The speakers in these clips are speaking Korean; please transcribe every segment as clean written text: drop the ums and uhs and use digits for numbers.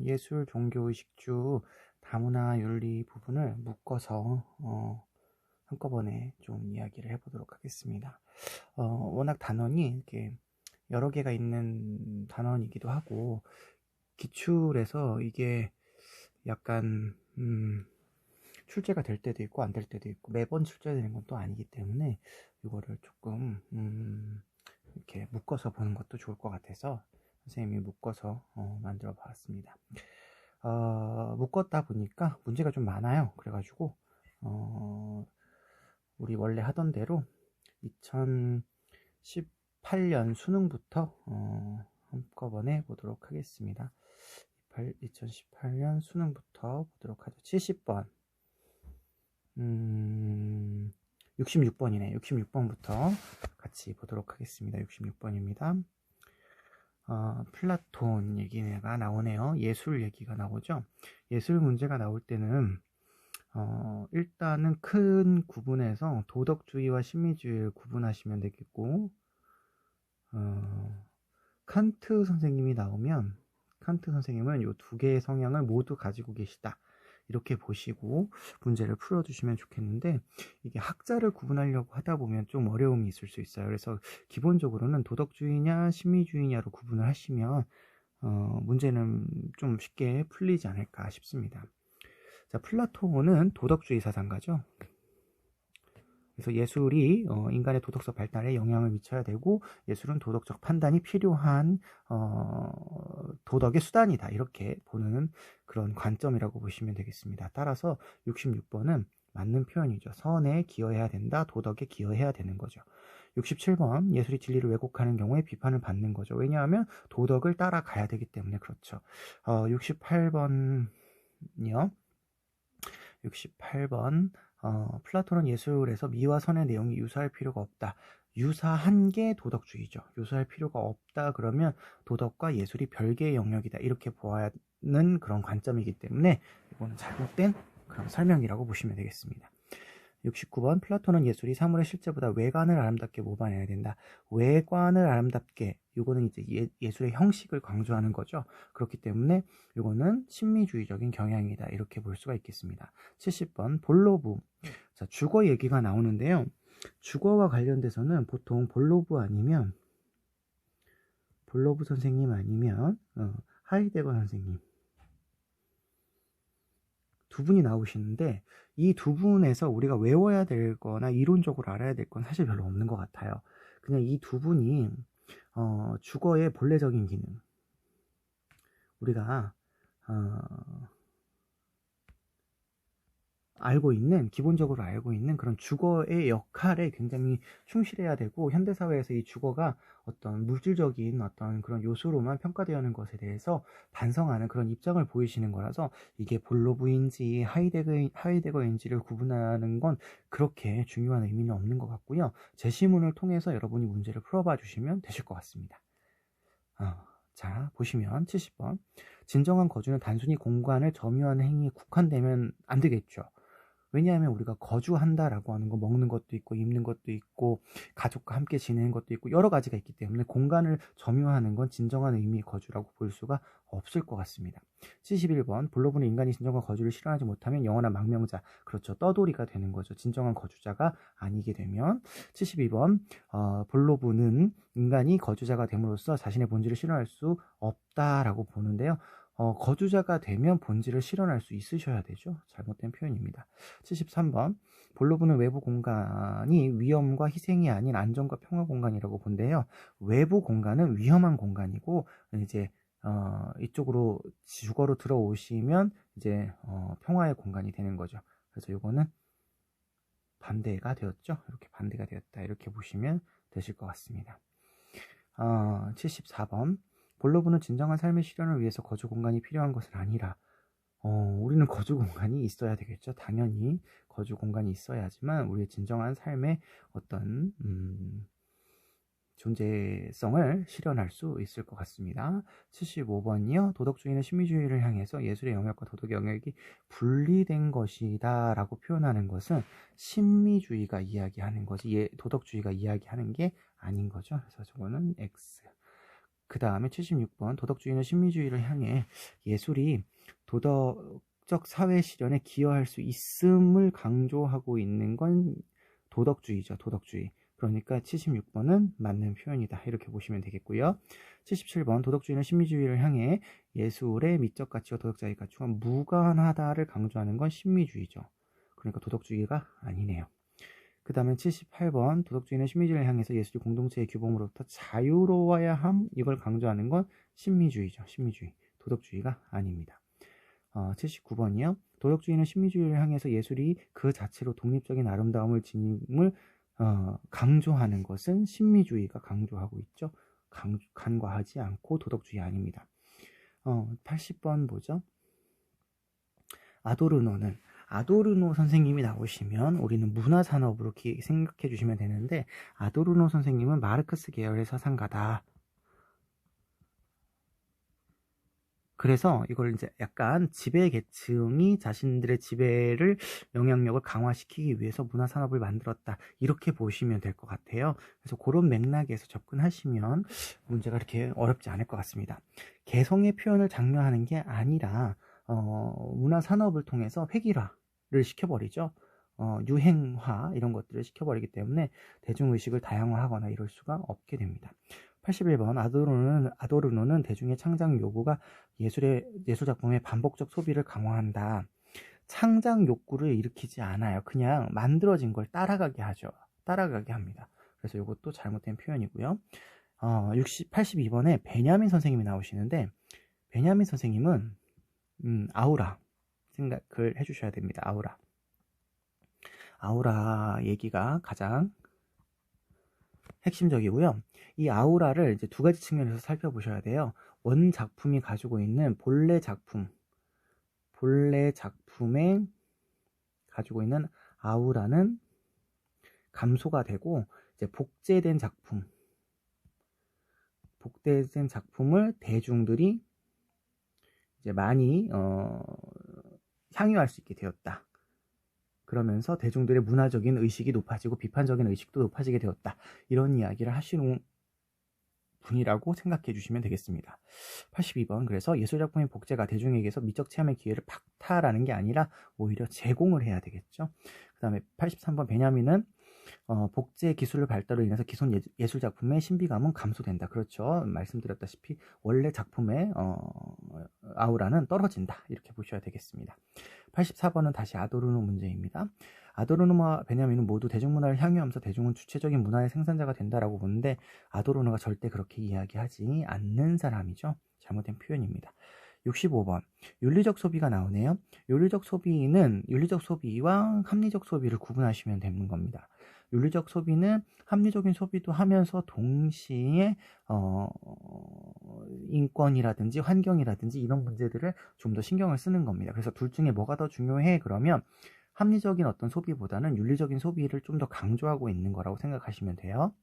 예술, 종교, 의식주, 다문화, 윤리 부분을 묶어서 한꺼번에 좀 이야기를 해보도록 하겠습니다. 워낙 단원이 이렇게 여러 개가 있는 단원이기도 하고 기출에서 이게 약간 출제가 될 때도 있고 안 될 때도 있고 매번 출제되는 건 또 아니기 때문에 이거를 조금 이렇게 묶어서 보는 것도 좋을 것 같아서 선생님이 묶어서 만들어 봤습니다. 묶었다 보니까 문제가 좀 많아요. 그래가지고 우리 원래 하던 대로 2018년 수능부터 한꺼번에 보도록 하겠습니다. 2018년 수능부터 보도록 하죠. 70번 66번이네. 66번부터 같이 보도록 하겠습니다. 66번입니다. 플라톤 얘기가 나오네요. 예술 얘기가 나오죠. 예술 문제가 나올 때는 일단은 큰 구분에서 도덕주의와 심미주의를 구분하시면 되겠고, 칸트 선생님이 나오면 칸트 선생님은 이 두 개의 성향을 모두 가지고 계시다, 이렇게 보시고 문제를 풀어주시면 좋겠는데, 이게 학자를 구분하려고 하다 보면 좀 어려움이 있을 수 있어요. 그래서 기본적으로는 도덕주의냐 심미주의냐로 구분을 하시면 문제는 좀 쉽게 풀리지 않을까 싶습니다. 자, 플라톤은 도덕주의 사상가죠. 그래서 예술이 인간의 도덕적 발달에 영향을 미쳐야 되고, 예술은 도덕적 판단이 필요한 도덕의 수단이다, 이렇게 보는 그런 관점이라고 보시면 되겠습니다. 따라서 66번은 맞는 표현이죠. 선에 기여해야 된다, 도덕에 기여해야 되는 거죠. 67번, 예술이 진리를 왜곡하는 경우에 비판을 받는 거죠. 왜냐하면 도덕을 따라가야 되기 때문에 그렇죠. 68번이요. 68번, 플라톤은 예술에서 미와 선의 내용이 유사할 필요가 없다. 유사한 게 도덕주의죠. 유사할 필요가 없다 그러면 도덕과 예술이 별개의 영역이다, 이렇게 보아야 하는 그런 관점이기 때문에 이거는 잘못된 그런 설명이라고 보시면 되겠습니다. 69번, 플라톤은 예술이 사물의 실제보다 외관을 아름답게 모방해야 된다. 외관을 아름답게, 이거는 이제 예술의 형식을 강조하는 거죠. 그렇기 때문에 이거는 심미주의적인 경향이다, 이렇게 볼 수가 있겠습니다. 70번, 볼로브. 자, 주거 얘기가 나오는데요. 주거와 관련돼서는 보통 볼로브 선생님 아니면 하이데거 선생님, 두 분이 나오시는데, 이 두 분에서 우리가 외워야 될 거나 이론적으로 알아야 될 건 사실 별로 없는 것 같아요. 그냥 이 두 분이 주거의 본래적인 기능, 우리가 기본적으로 알고 있는 그런 주거의 역할에 굉장히 충실해야 되고, 현대사회에서 이 주거가 어떤 물질적인 어떤 그런 요소로만 평가되는 것에 대해서 반성하는 그런 입장을 보이시는 거라서, 이게 볼로브인지 하이데거인지를 구분하는 건 그렇게 중요한 의미는 없는 것 같고요. 제시문을 통해서 여러분이 문제를 풀어봐 주시면 되실 것 같습니다. 자, 보시면 70번, 진정한 거주는 단순히 공간을 점유하는 행위에 국한되면 안 되겠죠. 왜냐하면 우리가 거주한다라고 하는 거, 먹는 것도 있고 입는 것도 있고 가족과 함께 지내는 것도 있고 여러 가지가 있기 때문에 공간을 점유하는 건 진정한 의미의 거주라고 볼 수가 없을 것 같습니다. 71번, 볼로브는 인간이 진정한 거주를 실현하지 못하면 영원한 망명자, 그렇죠, 떠돌이가 되는 거죠. 진정한 거주자가 아니게 되면. 72번, 볼로브는 인간이 거주자가 됨으로써 자신의 본질을 실현할 수 없다라고 보는데요. 거주자가 되면 본질을 실현할 수 있으셔야 되죠. 잘못된 표현입니다. 73번, 볼로브는 외부 공간이 위험과 희생이 아닌 안정과 평화 공간이라고 본대요. 외부 공간은 위험한 공간이고, 이제 이쪽으로 주거로 들어오시면 이제 평화의 공간이 되는 거죠. 그래서 이거는 반대가 되었죠. 이렇게 반대가 되었다, 이렇게 보시면 되실 것 같습니다. 74번, 볼로브는 진정한 삶의 실현을 위해서 거주 공간이 필요한 것은 아니라, 우리는 거주 공간이 있어야 되겠죠. 당연히 거주 공간이 있어야지만 우리의 진정한 삶의 어떤 존재성을 실현할 수 있을 것 같습니다. 75번이요. 도덕주의는 심미주의를 향해서 예술의 영역과 도덕의 영역이 분리된 것이다 라고 표현하는 것은 심미주의가 이야기하는 거지, 도덕주의가 이야기하는 게 아닌 거죠. 그래서 저거는 X. 그 다음에 76번 도덕주의는 신미주의를 향해 예술이 도덕적 사회 실현에 기여할 수 있음을 강조하고 있는 건 도덕주의죠. 도덕주의. 그러니까 76번은 맞는 표현이다. 이렇게 보시면 되겠고요. 77번 도덕주의는 신미주의를 향해 예술의 미적 가치와 도덕자의 가치가 무관하다를 강조하는 건 신미주의죠. 그러니까 도덕주의가 아니네요. 그 다음에 78번 도덕주의는 신미주의를 향해서 예술이 공동체의 규범으로부터 자유로워야 함, 이걸 강조하는 건 신미주의죠. 신미주의. 도덕주의가 아닙니다. 79번이요. 도덕주의는 신미주의를 향해서 예술이 그 자체로 독립적인 아름다움을 지님을 강조하는 것은 신미주의가 강조하고 있죠. 간과하지 않고 도덕주의 아닙니다. 80번 보죠. 아도르노 선생님이 나오시면 우리는 문화산업으로 생각해 주시면 되는데, 아도르노 선생님은 마르크스 계열의 사상가다. 그래서 이걸 이제 약간 지배 계층이 자신들의 지배를 영향력을 강화시키기 위해서 문화산업을 만들었다, 이렇게 보시면 될 것 같아요. 그래서 그런 맥락에서 접근하시면 문제가 그렇게 어렵지 않을 것 같습니다. 개성의 표현을 장려하는 게 아니라 문화산업을 통해서 획일화를 시켜버리죠. 유행화 이런 것들을 시켜버리기 때문에 대중의식을 다양화하거나 이럴 수가 없게 됩니다. 81번 아도르노는 대중의 창작 요구가 예술작품의 반복적 소비를 강화한다. 창작 욕구를 일으키지 않아요. 그냥 만들어진 걸 따라가게 하죠. 따라가게 합니다. 그래서 이것도 잘못된 표현이고요. 82번에 베냐민 선생님이 나오시는데, 베냐민 선생님은 아우라 생각을 해주셔야 됩니다. 아우라 얘기가 가장 핵심적이고요. 이 아우라를 이제 두 가지 측면에서 살펴보셔야 돼요. 원 작품이 가지고 있는 본래 작품에 가지고 있는 아우라는 감소가 되고, 이제 복제된 작품을 대중들이 이제 많이 향유할 수 있게 되었다. 그러면서 대중들의 문화적인 의식이 높아지고 비판적인 의식도 높아지게 되었다. 이런 이야기를 하시는 분이라고 생각해 주시면 되겠습니다. 82번, 그래서 예술작품의 복제가 대중에게서 미적 체험의 기회를 박탈하는 게 아니라 오히려 제공을 해야 되겠죠. 그 다음에 83번, 베냐민은 복제 기술의 발달로 인해서 기존 예술작품의 신비감은 감소된다. 그렇죠. 말씀드렸다시피 원래 작품의 아우라는 떨어진다. 이렇게 보셔야 되겠습니다. 84번은 다시 아도르노 문제입니다. 아도르노와 베냐민은 모두 대중문화를 향유하면서 대중은 주체적인 문화의 생산자가 된다라고 보는데, 아도르노가 절대 그렇게 이야기하지 않는 사람이죠. 잘못된 표현입니다. 65번, 윤리적 소비가 나오네요. 윤리적 소비와 합리적 소비를 구분하시면 되는 겁니다. 윤리적 소비는 합리적인 소비도 하면서 동시에 인권이라든지 환경이라든지 이런 문제들을 좀 더 신경을 쓰는 겁니다. 그래서 둘 중에 뭐가 더 중요해? 그러면 합리적인 어떤 소비보다는 윤리적인 소비를 좀 더 강조하고 있는 거라고 생각하시면 돼요.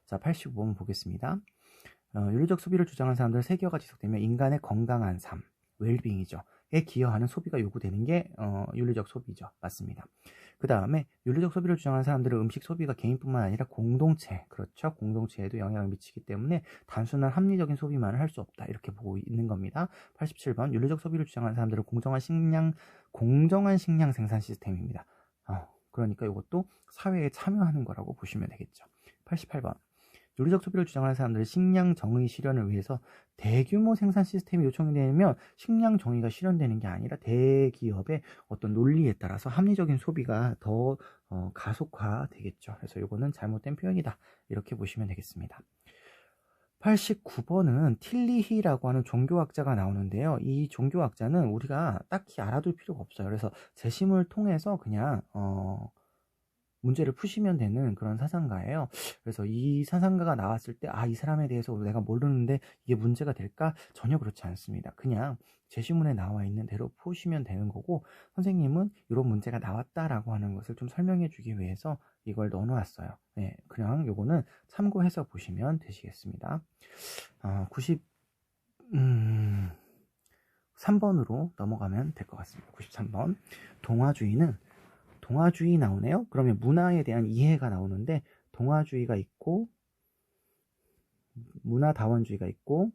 자, 85번 보겠습니다. 윤리적 소비를 주장하는 사람들은 세 개가 지속되면 인간의 건강한 삶, 웰빙이죠. 에 기여하는 소비가 요구되는 게 윤리적 소비죠. 맞습니다. 그 다음에 윤리적 소비를 주장하는 사람들은 음식 소비가 개인뿐만 아니라 공동체, 그렇죠. 공동체에도 영향을 미치기 때문에 단순한 합리적인 소비만을 할 수 없다. 이렇게 보고 있는 겁니다. 87번, 윤리적 소비를 주장하는 사람들은 공정한 식량 생산 시스템입니다. 그러니까 이것도 사회에 참여하는 거라고 보시면 되겠죠. 88번, 윤리적 소비를 주장하는 사람들은 식량 정의 실현을 위해서 대규모 생산 시스템이 요청이 되면 식량 정의가 실현되는 게 아니라 대기업의 어떤 논리에 따라서 합리적인 소비가 더 가속화되겠죠. 그래서 이거는 잘못된 표현이다. 이렇게 보시면 되겠습니다. 89번은 틸리히라고 하는 종교학자가 나오는데요. 이 종교학자는 우리가 딱히 알아둘 필요가 없어요. 그래서 재심을 통해서 그냥 문제를 푸시면 되는 그런 사상가예요. 그래서 이 사상가가 나왔을 때 이 사람에 대해서 내가 모르는데 이게 문제가 될까? 전혀 그렇지 않습니다. 그냥 제시문에 나와 있는 대로 푸시면 되는 거고, 선생님은 이런 문제가 나왔다라고 하는 것을 좀 설명해 주기 위해서 이걸 넣어놓았어요. 네, 그냥 요거는 참고해서 보시면 되시겠습니다. 93번으로 넘어가면 될 것 같습니다. 93번, 동화주의 나오네요. 그러면 문화에 대한 이해가 나오는데, 동화주의가 있고 문화다원주의가 있고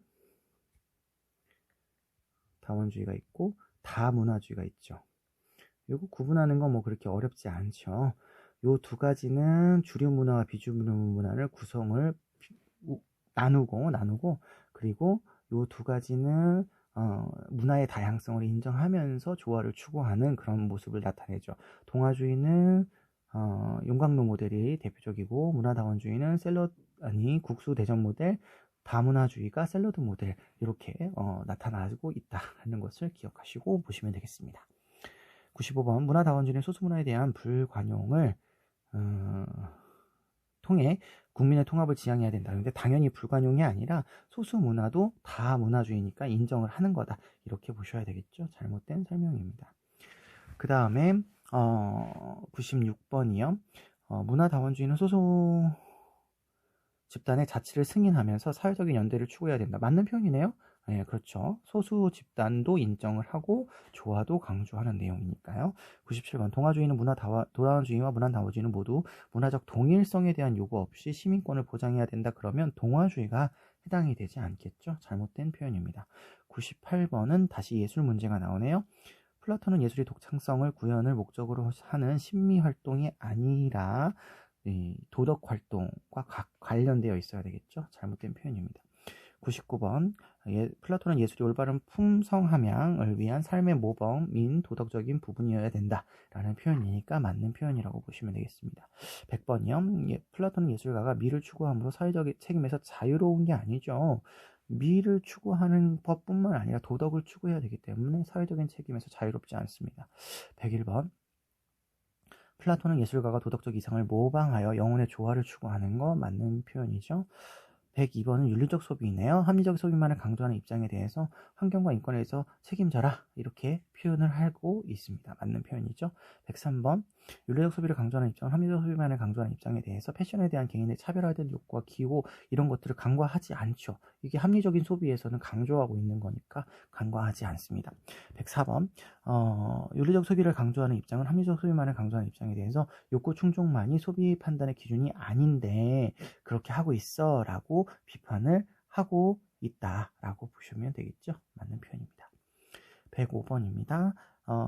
다문화주의가 있죠. 이거 구분하는 건 뭐 그렇게 어렵지 않죠. 요 두 가지는 주류 문화와 비주류 문화를 구성을 나누고 그리고 요 두 가지는 문화의 다양성을 인정하면서 조화를 추구하는 그런 모습을 나타내죠. 동아주의는 용광로 모델이 대표적이고 문화다원주의는 국수 대전 모델, 다문화주의가 샐러드 모델 이렇게 나타나고 있다는 것을 기억하시고 보시면 되겠습니다. 95번 문화다원주의는 소수문화에 대한 불관용을 통해 국민의 통합을 지향해야 된다. 근데 당연히 불관용이 아니라 소수문화도 다문화주의니까 인정을 하는 거다. 이렇게 보셔야 되겠죠. 잘못된 설명입니다. 그 다음에 96번이요. 문화다원주의는 소수 집단의 자치를 승인하면서 사회적인 연대를 추구해야 된다. 맞는 표현이네요. 네, 그렇죠. 소수 집단도 인정을 하고 조화도 강조하는 내용이니까요. 97번 동아주의는 도라주의와 문화다원주의는 모두 문화적 동일성에 대한 요구 없이 시민권을 보장해야 된다. 그러면 동아주의가 해당이 되지 않겠죠. 잘못된 표현입니다. 98번은 다시 예술 문제가 나오네요. 플라톤은 예술이 독창성을 구현을 목적으로 하는 심미활동이 아니라 도덕 활동과 관련되어 있어야 되겠죠. 잘못된 표현입니다. 99번 플라톤은 예술이 올바른 품성함양을 위한 삶의 모범인 도덕적인 부분이어야 된다라는 표현이니까 맞는 표현이라고 보시면 되겠습니다. 100번이요. 플라톤은 예술가가 미를 추구함으로 사회적 책임에서 자유로운 게 아니죠. 미를 추구하는 것뿐만 아니라 도덕을 추구해야 되기 때문에 사회적인 책임에서 자유롭지 않습니다. 101번 플라톤은 예술가가 도덕적 이상을 모방하여 영혼의 조화를 추구하는 거 맞는 표현이죠. 102번은 윤리적 소비이네요. 합리적 소비만을 강조하는 입장에 대해서 환경과 인권에 대해서 책임져라 이렇게 표현을 하고 있습니다. 맞는 표현이죠. 103번 윤리적 소비를 강조하는 입장은 합리적 소비만을 강조하는 입장에 대해서 패션에 대한 개인의 차별화된 욕구와 기호 이런 것들을 간과하지 않죠. 이게 합리적인 소비에서는 강조하고 있는 거니까 간과하지 않습니다. 104번 윤리적 소비를 강조하는 입장은 합리적 소비만을 강조하는 입장에 대해서 욕구 충족만이 소비 판단의 기준이 아닌데 그렇게 하고 있어 라고 비판을 하고 있다라고 보시면 되겠죠. 맞는 표현입니다. 105번입니다.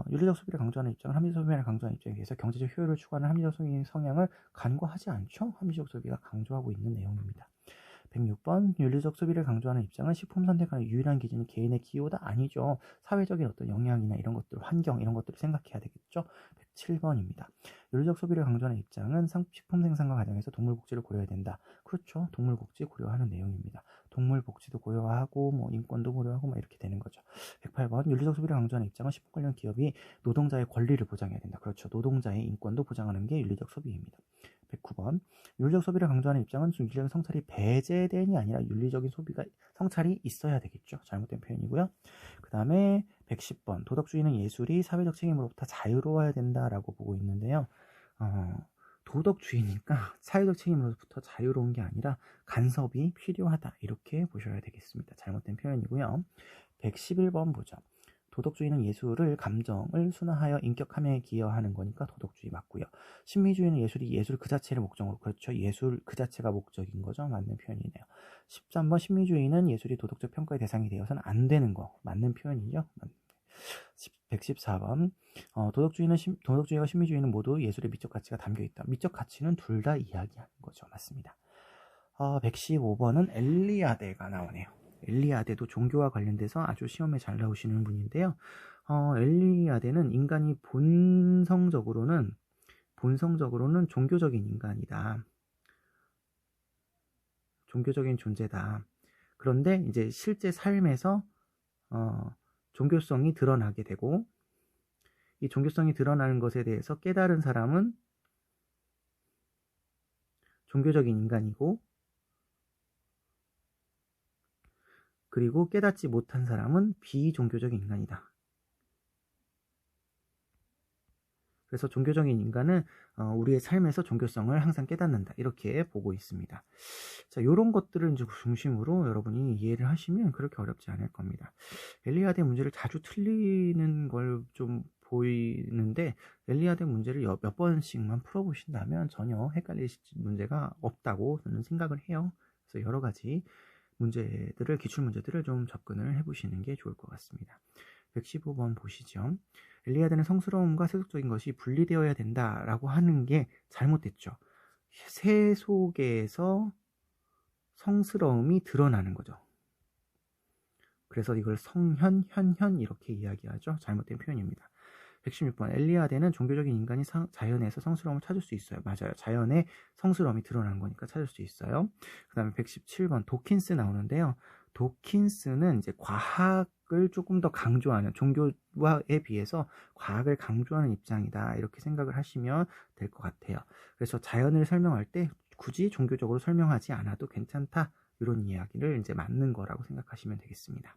윤리적 소비를 강조하는 입장은 합리적 소비를 강조하는 입장에 대해서 경제적 효율을 추구하는 합리적 소비의 성향을 간과하지 않죠. 합리적 소비가 강조하고 있는 내용입니다. 106번 윤리적 소비를 강조하는 입장은 식품 선택하는 유일한 기준이 개인의 기호다 아니죠. 사회적인 어떤 영향이나 이런 것들, 환경 이런 것들을 생각해야 되겠죠. 107번입니다. 윤리적 소비를 강조하는 입장은 식품 생산과 과정에서 동물 복지를 고려해야 된다. 그렇죠. 동물 복지 고려하는 내용입니다. 동물 복지도 고려하고 뭐 인권도 고려하고 뭐 이렇게 되는 거죠. 108번 윤리적 소비를 강조하는 입장은 식품 관련 기업이 노동자의 권리를 보장해야 된다. 그렇죠. 노동자의 인권도 보장하는 게 윤리적 소비입니다. 109번 윤리적 소비를 강조하는 입장은 윤리적인 성찰이 배제된이 아니라 윤리적인 소비가 성찰이 있어야 되겠죠. 잘못된 표현이고요. 그 다음에 110번 도덕주의는 예술이 사회적 책임으로부터 자유로워야 된다라고 보고 있는데요. 도덕주의니까 사회적 책임으로부터 자유로운 게 아니라 간섭이 필요하다 이렇게 보셔야 되겠습니다. 잘못된 표현이고요. 111번 보죠. 도덕주의는 예술을 감정을 순화하여 인격함에 기여하는 거니까 도덕주의 맞고요. 신미주의는 예술 그 자체를 목적으로 그렇죠. 예술 그 자체가 목적인 거죠. 맞는 표현이네요. 13번 신미주의는 예술이 도덕적 평가의 대상이 되어서는 안 되는 거 맞는 표현이죠. 114번 도덕주의와 신미주의는 모두 예술의 미적 가치가 담겨있다. 미적 가치는 둘 다 이야기하는 거죠. 맞습니다. 115번은 엘리아데가 나오네요. 엘리아데도 종교와 관련돼서 아주 시험에 잘 나오시는 분인데요. 엘리아데는 인간이 본성적으로는 종교적인 인간이다. 종교적인 존재다. 그런데 이제 실제 삶에서 종교성이 드러나게 되고 이 종교성이 드러나는 것에 대해서 깨달은 사람은 종교적인 인간이고 그리고 깨닫지 못한 사람은 비종교적인 인간이다. 그래서 종교적인 인간은 우리의 삶에서 종교성을 항상 깨닫는다. 이렇게 보고 있습니다. 자, 이런 것들을 이제 중심으로 여러분이 이해를 하시면 그렇게 어렵지 않을 겁니다. 엘리아데 문제를 자주 틀리는 걸 좀 보이는데 엘리아데 문제를 몇 번씩만 풀어보신다면 전혀 헷갈릴 문제가 없다고 저는 생각을 해요. 그래서 여러 가지 문제들을, 기출문제들을 좀 접근을 해보시는 게 좋을 것 같습니다. 115번 보시죠. 엘리아드는 성스러움과 세속적인 것이 분리되어야 된다라고 하는 게 잘못됐죠. 새 속에서 성스러움이 드러나는 거죠. 그래서 이걸 성현, 현현 이렇게 이야기하죠. 잘못된 표현입니다. 116번 엘리아드는 종교적인 인간이 자연에서 성스러움을 찾을 수 있어요. 맞아요. 자연에 성스러움이 드러난 거니까 찾을 수 있어요. 그 다음에 117번 도킨스 나오는데요. 도킨스는 이제 과학을 조금 더 강조하는, 종교에 비해서 과학을 강조하는 입장이다, 이렇게 생각을 하시면 될 것 같아요. 그래서 자연을 설명할 때 굳이 종교적으로 설명하지 않아도 괜찮다, 이런 이야기를 이제 맞는 거라고 생각하시면 되겠습니다.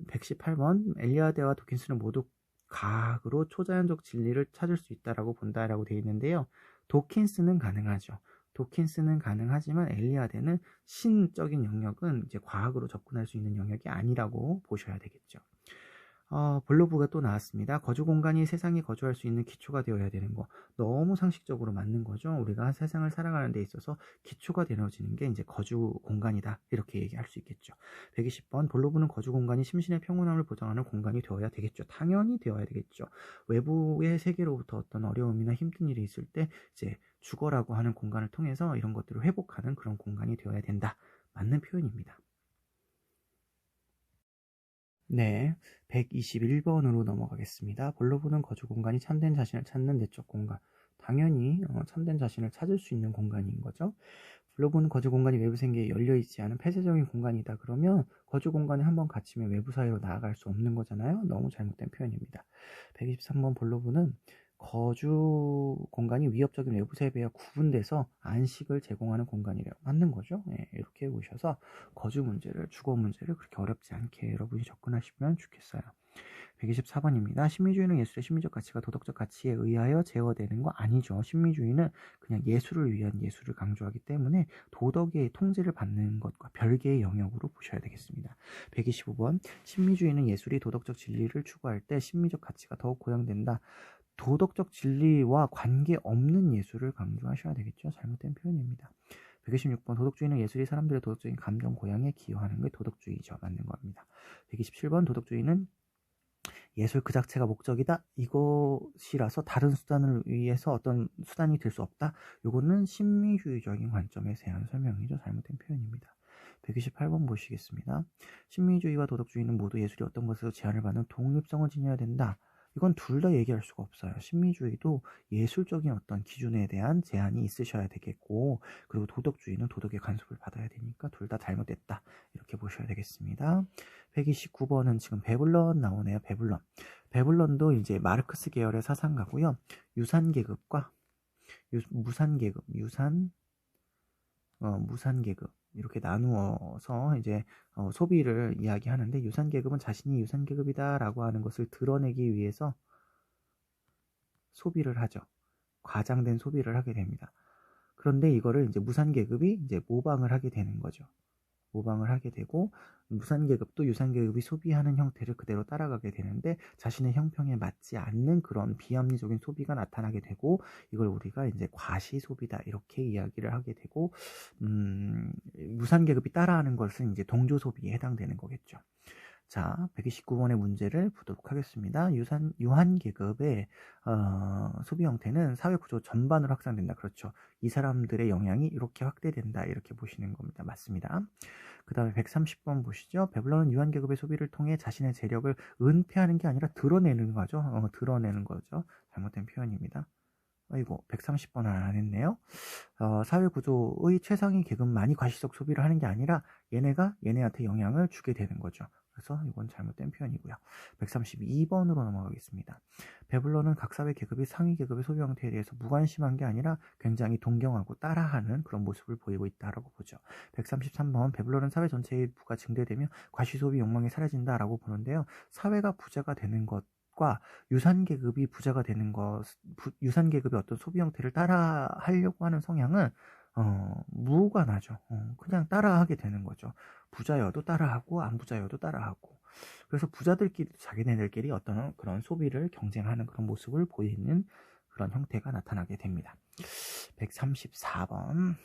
118번 엘리아드와 도킨스는 모두 과학으로 초자연적 진리를 찾을 수 있다라고 본다라고 되어 있는데요. 도킨스는 가능하죠. 도킨스는 가능하지만 엘리아드는 신적인 영역은 이제 과학으로 접근할 수 있는 영역이 아니라고 보셔야 되겠죠. 블로브가 또 나왔습니다. 거주 공간이 세상에 거주할 수 있는 기초가 되어야 되는 거. 너무 상식적으로 맞는 거죠. 우리가 세상을 살아가는 데 있어서 기초가 되어지는 게 이제 거주 공간이다, 이렇게 얘기할 수 있겠죠. 120번 블로브는 거주 공간이 심신의 평온함을 보장하는 공간이 되어야 되겠죠. 당연히 되어야 되겠죠. 외부의 세계로부터 어떤 어려움이나 힘든 일이 있을 때 이제 주거라고 하는 공간을 통해서 이런 것들을 회복하는 그런 공간이 되어야 된다. 맞는 표현입니다. 네, 121번으로 넘어가겠습니다. 볼로브는 거주 공간이 참된 자신을 찾는 내적 공간. 당연히 참된 자신을 찾을 수 있는 공간인 거죠. 블로브는 거주 공간이 외부 세계에 열려있지 않은 폐쇄적인 공간이다. 그러면 거주 공간에 한번 갇히면 외부 사회로 나아갈 수 없는 거잖아요. 너무 잘못된 표현입니다. 123번 볼로브는 거주 공간이 위협적인 외부 세계와 구분돼서 안식을 제공하는 공간이래요. 맞는 거죠. 네, 이렇게 보셔서 거주 문제를, 주거 문제를 그렇게 어렵지 않게 여러분이 접근하시면 좋겠어요. 124번입니다. 신미주의는 예술의 심미적 가치가 도덕적 가치에 의하여 제어되는 거 아니죠. 신미주의는 그냥 예술을 위한 예술을 강조하기 때문에 도덕의 통제를 받는 것과 별개의 영역으로 보셔야 되겠습니다. 125번 신미주의는 예술이 도덕적 진리를 추구할 때 심미적 가치가 더욱 고양된다. 도덕적 진리와 관계없는 예술을 강조하셔야 되겠죠. 잘못된 표현입니다. 126번 도덕주의는 예술이 사람들의 도덕적인 감정 고양에 기여하는 게 도덕주의죠. 맞는 겁니다. 127번 도덕주의는 예술 그 자체가 목적이다, 이것이라서 다른 수단을 위해서 어떤 수단이 될 수 없다. 이거는 신미주의적인 관점에서 대한 설명이죠. 잘못된 표현입니다. 128번 보시겠습니다. 신미주의와 도덕주의는 모두 예술이 어떤 것에서 제한을 받는 독립성을 지녀야 된다. 이건 둘 다 얘기할 수가 없어요. 신미주의도 예술적인 어떤 기준에 대한 제한이 있으셔야 되겠고, 그리고 도덕주의는 도덕의 간섭을 받아야 되니까 둘 다 잘못됐다, 이렇게 보셔야 되겠습니다. 129번은 지금 베블런 나오네요. 베블런도 이제 마르크스 계열의 사상가고요. 유산계급과 무산계급, 무산계급 이렇게 나누어서 이제 소비를 이야기하는데, 유산계급은 자신이 유산계급이다라고 하는 것을 드러내기 위해서 소비를 하죠. 과장된 소비를 하게 됩니다. 그런데 이거를 이제 무산계급이 이제 모방을 하게 되는 거죠. 모방을 하게 되고, 무산계급도 유산계급이 소비하는 형태를 그대로 따라가게 되는데 자신의 형평에 맞지 않는 그런 비합리적인 소비가 나타나게 되고, 이걸 우리가 이제 과시소비다, 이렇게 이야기를 하게 되고, 무산계급이 따라하는 것은 이제 동조소비에 해당되는 거겠죠. 자, 129번의 문제를 보도록 하겠습니다. 유한계급의 소비 형태는 사회구조 전반으로 확산된다. 그렇죠. 이 사람들의 영향이 이렇게 확대된다, 이렇게 보시는 겁니다. 맞습니다. 그 다음에 130번 보시죠. 베블런은 유한계급의 소비를 통해 자신의 재력을 은폐하는 게 아니라 드러내는 거죠. 드러내는 거죠. 잘못된 표현입니다. 아이고, 130번을 안 했네요. 사회구조의 최상위 계급만이 과시적 소비를 하는 게 아니라 얘네한테 영향을 주게 되는 거죠. 그래서 이건 잘못된 표현이고요. 132번으로 넘어가겠습니다. 베블런은 각 사회 계급이 상위 계급의 소비 형태에 대해서 무관심한 게 아니라 굉장히 동경하고 따라하는 그런 모습을 보이고 있다라고 보죠. 133번 베블런은 사회 전체의 부가 증대되며 과시소비 욕망이 사라진다라고 보는데요. 사회가 부자가 되는 것과 유산계급이 부자가 되는 것, 유산계급의 어떤 소비 형태를 따라 하려고 하는 성향은 무관하죠. 그냥 따라하게 되는 거죠. 부자여도 따라하고 안 부자여도 따라하고. 그래서 부자들끼리 자기네들끼리 어떤 그런 소비를 경쟁하는 그런 모습을 보이는 그런 형태가 나타나게 됩니다. 134번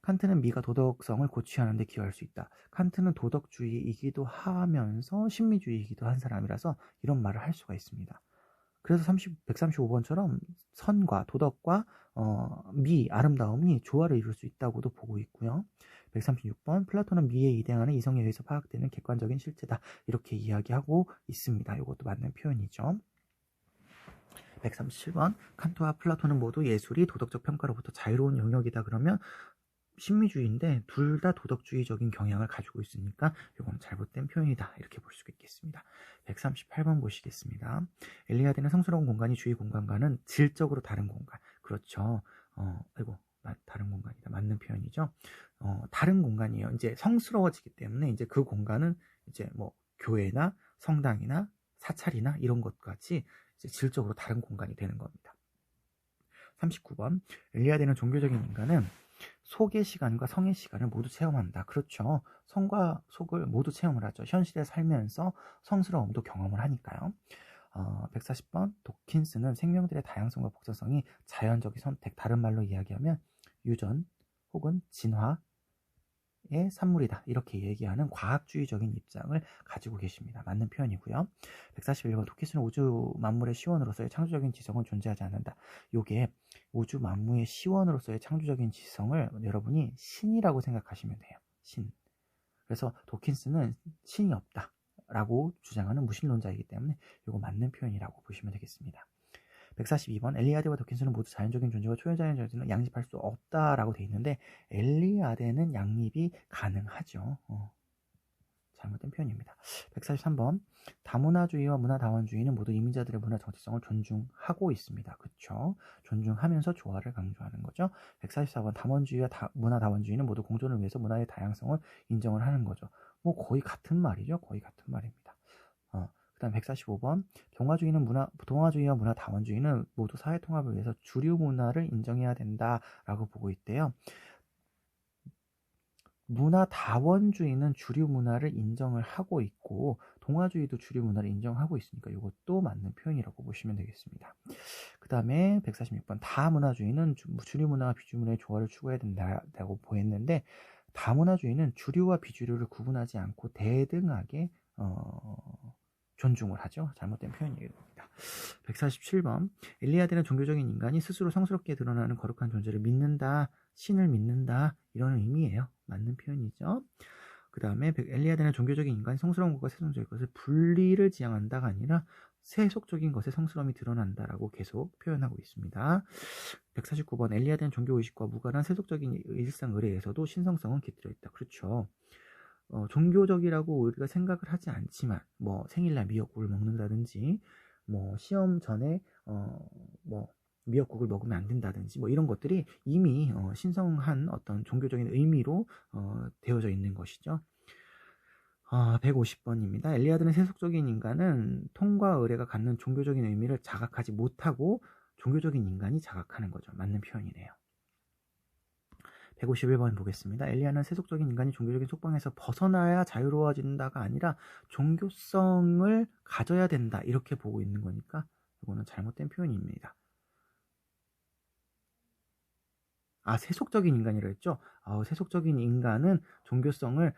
칸트는 미가 도덕성을 고취하는 데 기여할 수 있다. 칸트는 도덕주의이기도 하면서 신미주의이기도 한 사람이라서 이런 말을 할 수가 있습니다. 그래서 135번처럼 선과 도덕과 미, 아름다움이 조화를 이룰 수 있다고도 보고 있고요. 136번 플라톤은 미에 이대하는 이성에 의해서 파악되는 객관적인 실체다. 이렇게 이야기하고 있습니다. 이것도 맞는 표현이죠. 137번 칸트와 플라톤은 모두 예술이 도덕적 평가로부터 자유로운 영역이다. 그러면 신미주의인데 둘 다 도덕주의적인 경향을 가지고 있으니까 이건 잘못된 표현이다. 이렇게 볼 수 있겠습니다. 138번 보시겠습니다. 엘리아드는 성스러운 공간이 주위 공간과는 질적으로 다른 공간. 그렇죠. 다른 공간이다. 맞는 표현이죠. 다른 공간이에요. 이제 성스러워지기 때문에 이제 그 공간은 이제 뭐 교회나 성당이나 사찰이나 이런 것 같이 이제 질적으로 다른 공간이 되는 겁니다. 39번 엘리아드는 종교적인 인간은 속의 시간과 성의 시간을 모두 체험한다. 그렇죠. 성과 속을 모두 체험을 하죠. 현실에 살면서 성스러움도 경험을 하니까요. 140번 도킨스는 생명들의 다양성과 복잡성이 자연적인 선택, 다른 말로 이야기하면 유전 혹은 진화의 산물이다. 이렇게 얘기하는 과학주의적인 입장을 가지고 계십니다. 맞는 표현이고요. 141번 도킨스는 우주 만물의 시원으로서의 창조적인 지성은 존재하지 않는다. 요게 우주 만물의 시원으로서의 창조적인 지성을 여러분이 신이라고 생각하시면 돼요. 신. 그래서 도킨스는 신이 없다 라고 주장하는 무신론자이기 때문에 이거 맞는 표현이라고 보시면 되겠습니다. 142번 엘리아드와 도킨스는 모두 자연적인 존재와 초자연적인 존재는 양립할 수 없다라고 되어 있는데 엘리아드는 양립이 가능하죠. 잘못된 표현입니다. 143번 다문화주의와 문화다원주의는 모두 이민자들의 문화 정체성을 존중하고 있습니다. 그렇죠? 존중하면서 조화를 강조하는 거죠. 144번 다원주의와 문화다원주의는 모두 공존을 위해서 문화의 다양성을 인정을 하는 거죠. 뭐 거의 같은 말이죠. 거의 같은 말입니다. 그 다음 145번 동화주의와 문화다원주의는 모두 사회통합을 위해서 주류 문화를 인정해야 된다라고 보고 있대요. 문화다원주의는 주류 문화를 인정을 하고 있고 동화주의도 주류 문화를 인정하고 있으니까 이것도 맞는 표현이라고 보시면 되겠습니다. 그 다음에 146번 다문화주의는 주류 문화와 비주류 문화의 조화를 추구해야 된다고 보였는데 다문화주의는 주류와 비주류를 구분하지 않고 대등하게 존중을 하죠. 잘못된 표현입니다. 147번 엘리아드는 종교적인 인간이 스스로 성스럽게 드러나는 거룩한 존재를 믿는다. 신을 믿는다. 이런 의미예요. 맞는 표현이죠. 그 다음에 엘리아드는 종교적인 인간이 성스러운 것과 세속적인 것을 분리를 지향한다가 아니라 세속적인 것에 성스러움이 드러난다라고 계속 표현하고 있습니다. 149번 엘리아드는 종교의식과 무관한 세속적인 일상 의례에서도 신성성은 깃들어 있다. 그렇죠. 종교적이라고 우리가 생각을 하지 않지만 뭐 생일날 미역국을 먹는다든지 뭐 시험 전에 뭐 미역국을 먹으면 안 된다든지 뭐 이런 것들이 이미 신성한 어떤 종교적인 의미로 되어져 있는 것이죠. 150번입니다. 엘리아드는 세속적인 인간은 통과 의례가 갖는 종교적인 의미를 자각하지 못하고 종교적인 인간이 자각하는 거죠. 맞는 표현이네요. 151번 보겠습니다. 엘리아는 세속적인 인간이 종교적인 속방에서 벗어나야 자유로워진다가 아니라 종교성을 가져야 된다. 이렇게 보고 있는 거니까 이거는 잘못된 표현입니다. 세속적인 인간이라 했죠? 세속적인 인간은 종교성을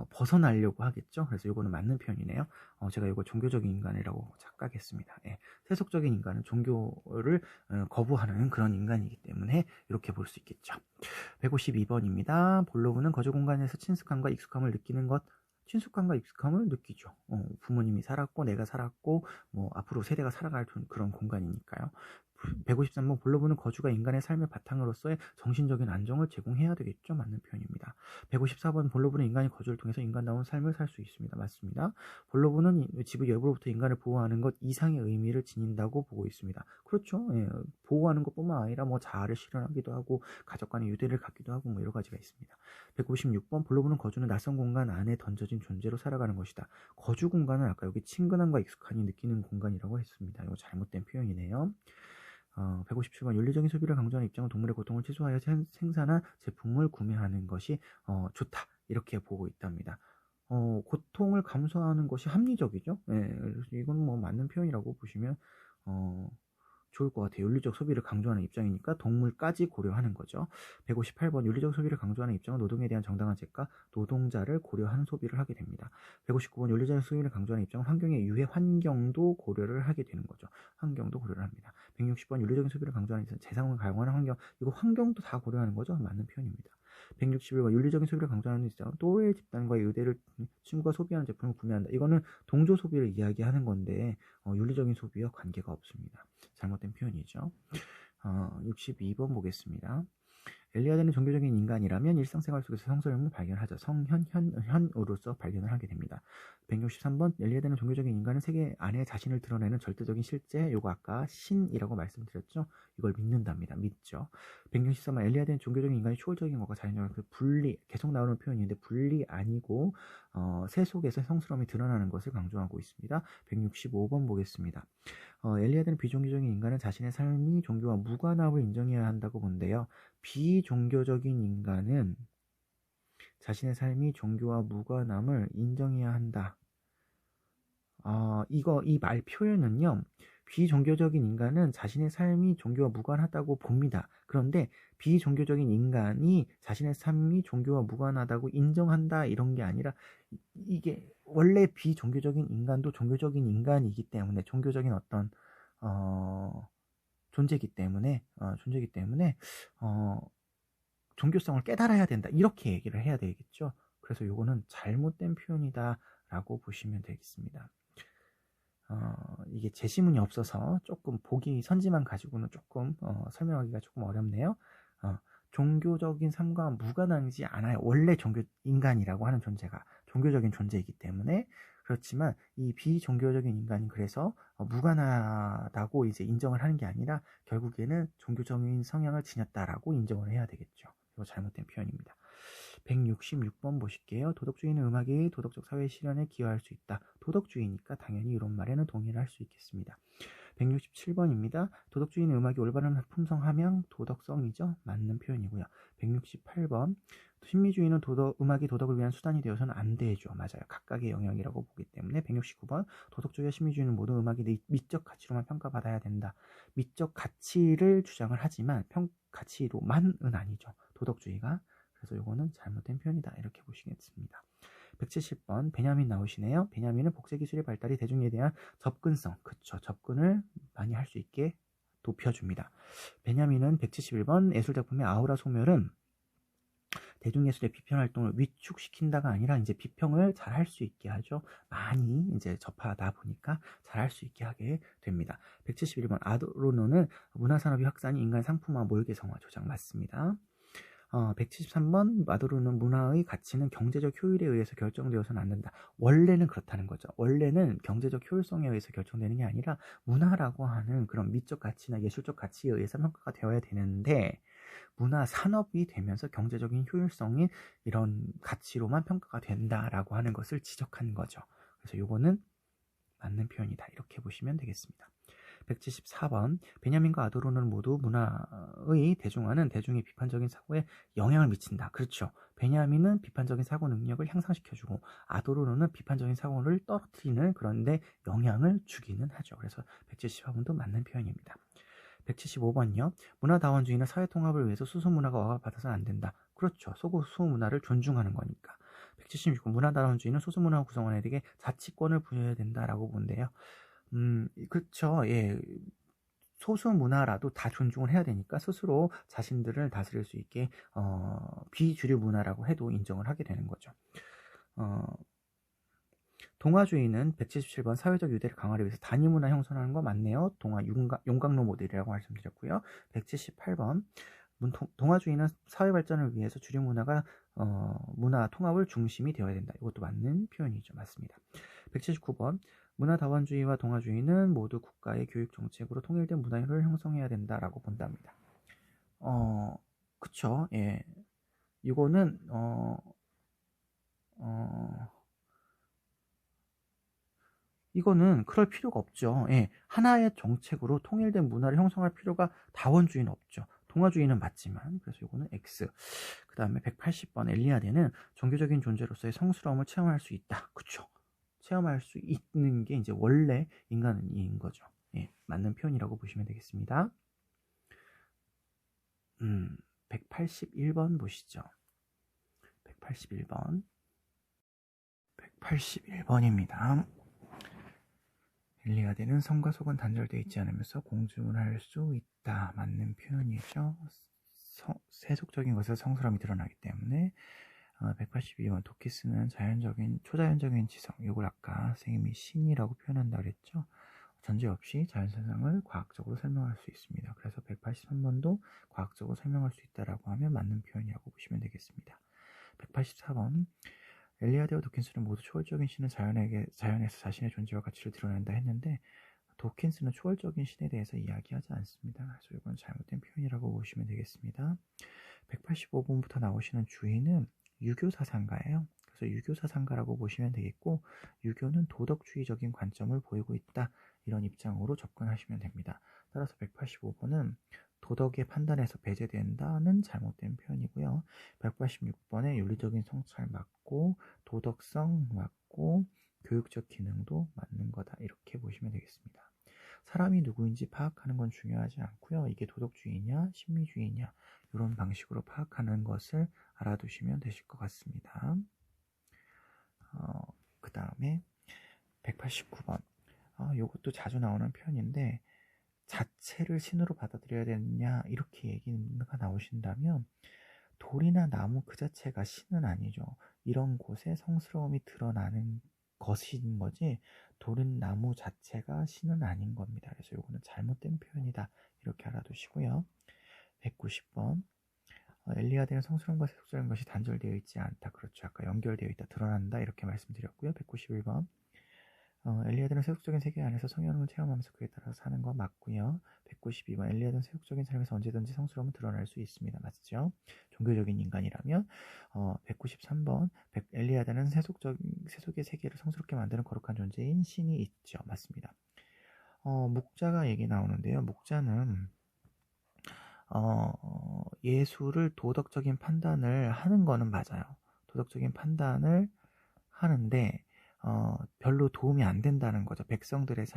벗어나려고 하겠죠? 그래서 이거는 맞는 표현이네요. 제가 이거 종교적인 인간이라고 착각했습니다. 예, 세속적인 인간은 종교를 거부하는 그런 인간이기 때문에 이렇게 볼 수 있겠죠. 152번입니다. 본로브는 거주 공간에서 친숙함과 익숙함을 느끼는 것, 친숙함과 익숙함을 느끼죠. 부모님이 살았고 내가 살았고 뭐 앞으로 세대가 살아갈 그런 공간이니까요. 153번 본로브는 거주가 인간의 삶의 바탕으로서의 정신적인 안정을 제공해야 되겠죠. 맞는 표현입니다. 154번 본로브는 인간이 거주를 통해서 인간다운 삶을 살 수 있습니다. 맞습니다. 본로브는 지구 외부로부터 인간을 보호하는 것 이상의 의미를 지닌다고 보고 있습니다. 그렇죠. 예, 보호하는 것뿐만 아니라 뭐 자아를 실현하기도 하고 가족 간의 유대를 갖기도 하고 뭐 여러 가지가 있습니다. 156번 본로브는 거주는 낯선 공간 안에 던져진 존재로 살아가는 것이다. 거주 공간은 아까 여기 친근함과 익숙함이 느끼는 공간이라고 했습니다. 이거 잘못된 표현이네요. 157번 윤리적인 소비를 강조하는 입장은 동물의 고통을 취소하여 생산한 제품을 구매하는 것이 좋다. 이렇게 보고 있답니다. 고통을 감수하는 것이 합리적이죠. 네, 이건 뭐 맞는 표현이라고 보시면 좋을 것 같아요. 윤리적 소비를 강조하는 입장이니까 동물까지 고려하는 거죠. 158번 윤리적 소비를 강조하는 입장은 노동에 대한 정당한 재가, 노동자를 고려하는 소비를 하게 됩니다. 159번 윤리적 소비를 강조하는 입장은 환경의 유해 환경도 고려를 하게 되는 거죠. 환경도 고려를 합니다. 160번 윤리적인 소비를 강조하는 입장은 재산을 가용하는 환경, 이거 환경도 다 고려하는 거죠. 맞는 표현입니다. 161번 윤리적인 소비를 강조하는 입장은 또래 집단과의 의대를 친구가 소비하는 제품을 구매한다. 이거는 동조 소비를 이야기하는 건데 윤리적인 소비와 관계가 없습니다. 잘못된 표현이죠. 62번 보겠습니다. 엘리아드는 종교적인 인간이라면 일상생활 속에서 성소형을 발견하죠. 현으로서 발견을 하게 됩니다. 163번 엘리아드는 종교적인 인간은 세계 안에 자신을 드러내는 절대적인 실제, 요거 아까 신이라고 말씀드렸죠. 이걸 믿는답니다. 믿죠. 163번 엘리아드는 종교적인 인간이 초월적인 것과 자연적인 그 분리, 계속 나오는 표현인데 분리 아니고 새 속에서 성스러움이 드러나는 것을 강조하고 있습니다. 165번 보겠습니다. 엘리아드는 비종교적인 인간은 자신의 삶이 종교와 무관함을 인정해야 한다고 본대요. 비종교적인 인간은 자신의 삶이 종교와 무관함을 인정해야 한다. 이 말 표현은요, 비종교적인 인간은 자신의 삶이 종교와 무관하다고 봅니다. 그런데 비종교적인 인간이 자신의 삶이 종교와 무관하다고 인정한다 이런 게 아니라, 이게 원래 비종교적인 인간도 종교적인 인간이기 때문에, 종교적인 어떤 존재이기 때문에 종교성을 깨달아야 된다 이렇게 얘기를 해야 되겠죠. 그래서 요거는 잘못된 표현이다 라고 보시면 되겠습니다. 이게 제시문이 없어서 조금 보기 선지만 가지고는 조금 설명하기가 조금 어렵네요. 종교적인 삶과 무관하지 않아요. 원래 인간이라고 하는 존재가 종교적인 존재이기 때문에. 그렇지만 이 비종교적인 인간이 그래서 무관하다고 이제 인정을 하는 게 아니라 결국에는 종교적인 성향을 지녔다라고 인정을 해야 되겠죠. 이거 잘못된 표현입니다. 166번 보실게요. 도덕주의는 음악이 도덕적 사회 실현에 기여할 수 있다. 도덕주의니까 당연히 이런 말에는 동의를 할 수 있겠습니다. 167번입니다. 도덕주의는 음악이 올바른 품성함양 도덕성이죠. 맞는 표현이고요. 168번 신미주의는 음악이 도덕을 위한 수단이 되어서는 안 되죠. 맞아요. 각각의 영역이라고 보기 때문에. 169번 도덕주의와 신미주의는 모두 음악이 미적 가치로만 평가받아야 된다. 미적 가치를 주장을 하지만 가치로만은 아니죠. 도덕주의가. 그래서 이거는 잘못된 표현이다 이렇게 보시겠습니다. 170번 베냐민 나오시네요. 베냐민은 복제기술의 발달이 대중에 대한 접근성, 그쵸, 접근을 많이 할 수 있게 높여줍니다. 베냐민은 171번 예술작품의 아우라 소멸은 대중예술의 비평활동을 위축시킨다가 아니라 이제 비평을 잘 할 수 있게 하죠. 많이 이제 접하다 보니까 잘 할 수 있게 하게 됩니다. 171번 아도르노는 문화산업의 확산이 인간 상품화 몰개성화 조작 맞습니다. 173번 마도르는 문화의 가치는 경제적 효율에 의해서 결정되어서는 안 된다. 원래는 그렇다는 거죠. 원래는 경제적 효율성에 의해서 결정되는 게 아니라 문화라고 하는 그런 미적 가치나 예술적 가치에 의해서 평가가 되어야 되는데 문화 산업이 되면서 경제적인 효율성인 이런 가치로만 평가가 된다라고 하는 것을 지적한 거죠. 그래서 요거는 맞는 표현이다 이렇게 보시면 되겠습니다. 174번 베냐민과 아도르노는 모두 문화의 대중화는 대중의 비판적인 사고에 영향을 미친다. 그렇죠. 베냐민은 비판적인 사고 능력을 향상시켜주고 아도르노는 비판적인 사고를 떨어뜨리는 그런데 영향을 주기는 하죠. 그래서 174번도 맞는 표현입니다. 175번이요. 문화다원주의는 사회통합을 위해서 수소문화가 억압받아서는 안 된다. 그렇죠. 소수문화를 존중하는 거니까. 176번 문화다원주의는 소수문화 구성원에게 자치권을 부여해야 된다라고 본대요. 그렇죠. 예. 소수 문화라도 다 존중을 해야 되니까 스스로 자신들을 다스릴 수 있게 비주류 문화라고 해도 인정을 하게 되는 거죠. 동아주의는 177번 사회적 유대를 강화하기 위해서 단위 문화 형성하는 거 맞네요. 동아 용광로 모델이라고 말씀드렸고요. 178번 동아주의는 사회 발전을 위해서 주류 문화가 문화 통합을 중심이 되어야 된다. 이것도 맞는 표현이죠. 맞습니다. 179번 문화다원주의와 동아주의는 모두 국가의 교육 정책으로 통일된 문화를 형성해야 된다라고 본답니다. 그쵸. 예. 이거는 이거는 그럴 필요가 없죠. 예. 하나의 정책으로 통일된 문화를 형성할 필요가 다원주의는 없죠. 동아주의는 맞지만 그래서 이거는 X. 그 다음에 180번 엘리아드는 종교적인 존재로서의 성스러움을 체험할 수 있다. 그쵸. 체험할 수 있는 게 이제 원래 인간인 거죠. 예, 맞는 표현이라고 보시면 되겠습니다. 181번 보시죠. 181번. 181번입니다. 엘리아드는 성과 속은 단절되어 있지 않으면서 공존할 수 있다. 맞는 표현이죠. 세속적인 것에 성스러움이 드러나기 때문에 182번 도키스는 초자연적인 지성, 이걸 아까 선생님이 신이라고 표현한다 그랬죠. 전제 없이 자연세상을 과학적으로 설명할 수 있습니다. 그래서 183번도 과학적으로 설명할 수 있다라고 하면 맞는 표현이라고 보시면 되겠습니다. 184번 엘리아드와 도킨스는 모두 초월적인 신은 자연에서 자신의 존재와 가치를 드러낸다 했는데 도킨스는 초월적인 신에 대해서 이야기하지 않습니다. 그래서 이건 잘못된 표현이라고 보시면 되겠습니다. 185번부터 나오시는 주인은 유교사상가예요. 그래서 유교사상가라고 보시면 되겠고 유교는 도덕주의적인 관점을 보이고 있다. 이런 입장으로 접근하시면 됩니다. 따라서 185번은 도덕의 판단에서 배제된다는 잘못된 표현이고요. 186번에 윤리적인 성찰 맞고 도덕성 맞고 교육적 기능도 맞는 거다. 이렇게 보시면 되겠습니다. 사람이 누구인지 파악하는 건 중요하지 않고요. 이게 도덕주의냐 심리주의냐 이런 방식으로 파악하는 것을 알아두시면 되실 것 같습니다. 그 다음에 189번 이것도 자주 나오는 표현인데 자체를 신으로 받아들여야 되느냐 이렇게 얘기가 나오신다면 돌이나 나무 그 자체가 신은 아니죠. 이런 곳에 성스러움이 드러나는 것인 거지 돌은 나무 자체가 신은 아닌 겁니다. 그래서 이거는 잘못된 표현이다. 이렇게 알아두시고요. 190번 엘리아드는 성스러움과 세속적인 것이 단절되어 있지 않다. 그렇죠. 아까 연결되어 있다. 드러난다. 이렇게 말씀드렸고요. 191번 엘리아드는 세속적인 세계 안에서 성향을 체험하면서 그에 따라 사는 거 맞고요. 192번 엘리아드는 세속적인 삶에서 언제든지 성스러움은 드러날 수 있습니다. 맞죠? 종교적인 인간이라면 193번 엘리아드는 세속의 세계를 성스럽게 만드는 거룩한 존재인 신이 있죠. 맞습니다. 묵자가 얘기 나오는데요. 묵자는 예술을 도덕적인 판단을 하는 거는 맞아요. 도덕적인 판단을 하는데 별로 도움이 안 된다는 거죠. 백성의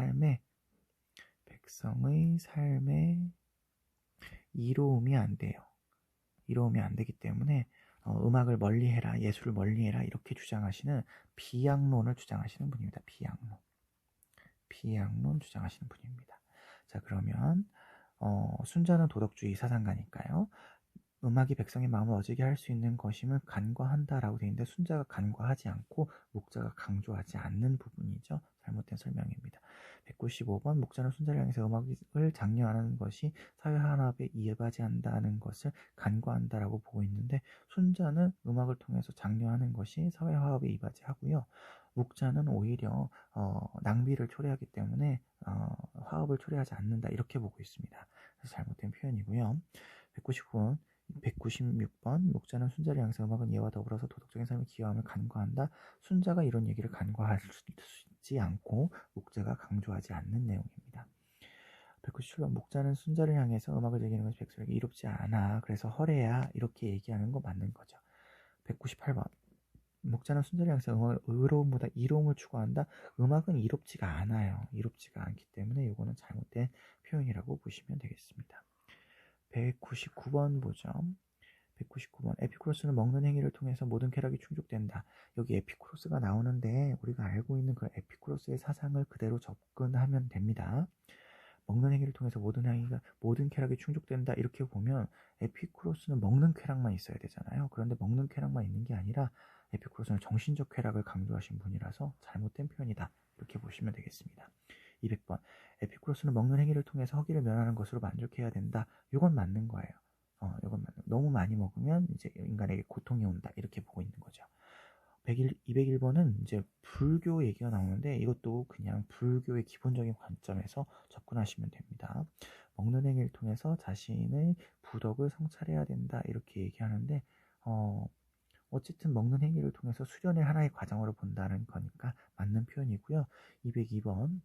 삶에 이로움이 안 돼요. 이로움이 안 되기 때문에 음악을 멀리해라, 예술을 멀리해라 이렇게 주장하시는 비양론을 주장하시는 분입니다. 비양론 주장하시는 분입니다. 자, 그러면 순자는 도덕주의 사상가니까요. 음악이 백성의 마음을 어지게 할 수 있는 것임을 간과한다라고 되어 있는데 순자가 간과하지 않고 묵자가 강조하지 않는 부분이죠. 잘못된 설명입니다. 195번 묵자는 순자를 향해서 음악을 장려하는 것이 사회 화합에 이바지한다는 것을 간과한다라고 보고 있는데 순자는 음악을 통해서 장려하는 것이 사회 화합에 이바지하고요. 묵자는 오히려 낭비를 초래하기 때문에 화합을 초래하지 않는다 이렇게 보고 있습니다. 그래서 잘못된 표현이고요. 196번 묵자는 순자를 향해서 음악은 예와 더불어서 도덕적인 삶에 기여함을 간과한다. 순자가 이런 얘기를 간과하지 않고 묵자가 강조하지 않는 내용입니다. 197번 묵자는 순자를 향해서 음악을 즐기는 것이 백성에게 이롭지 않아. 그래서 허례야. 이렇게 얘기하는 거 맞는 거죠. 198번 묵자는 순자를 향해서 의로움보다 이로움을 추구한다. 음악은 이롭지가 않아요. 이롭지가 않기 때문에 이거는 잘못된 표현이라고 보시면 되겠습니다. 199번 보죠. 199번 에피쿠로스는 먹는 행위를 통해서 모든 쾌락이 충족된다. 여기 에피쿠로스가 나오는데 우리가 알고 있는 그 에피쿠로스의 사상을 그대로 접근하면 됩니다. 먹는 행위를 통해서 모든 쾌락이 충족된다. 이렇게 보면 에피쿠로스는 먹는 쾌락만 있어야 되잖아요. 그런데 먹는 쾌락만 있는 게 아니라 에피쿠로스는 정신적 쾌락을 강조하신 분이라서 잘못된 표현이다. 이렇게 보시면 되겠습니다. 200번 에피쿠로스는 먹는 행위를 통해서 허기를 면하는 것으로 만족해야 된다. 이건 맞는 거예요. 너무 많이 먹으면 이제 인간에게 고통이 온다. 이렇게 보고 있는 거죠. 201번은 이제 불교 얘기가 나오는데 이것도 그냥 불교의 기본적인 관점에서 접근하시면 됩니다. 먹는 행위를 통해서 자신의 부덕을 성찰해야 된다. 이렇게 얘기하는데 어쨌든 먹는 행위를 통해서 수련의 하나의 과정으로 본다는 거니까 맞는 표현이고요. 202번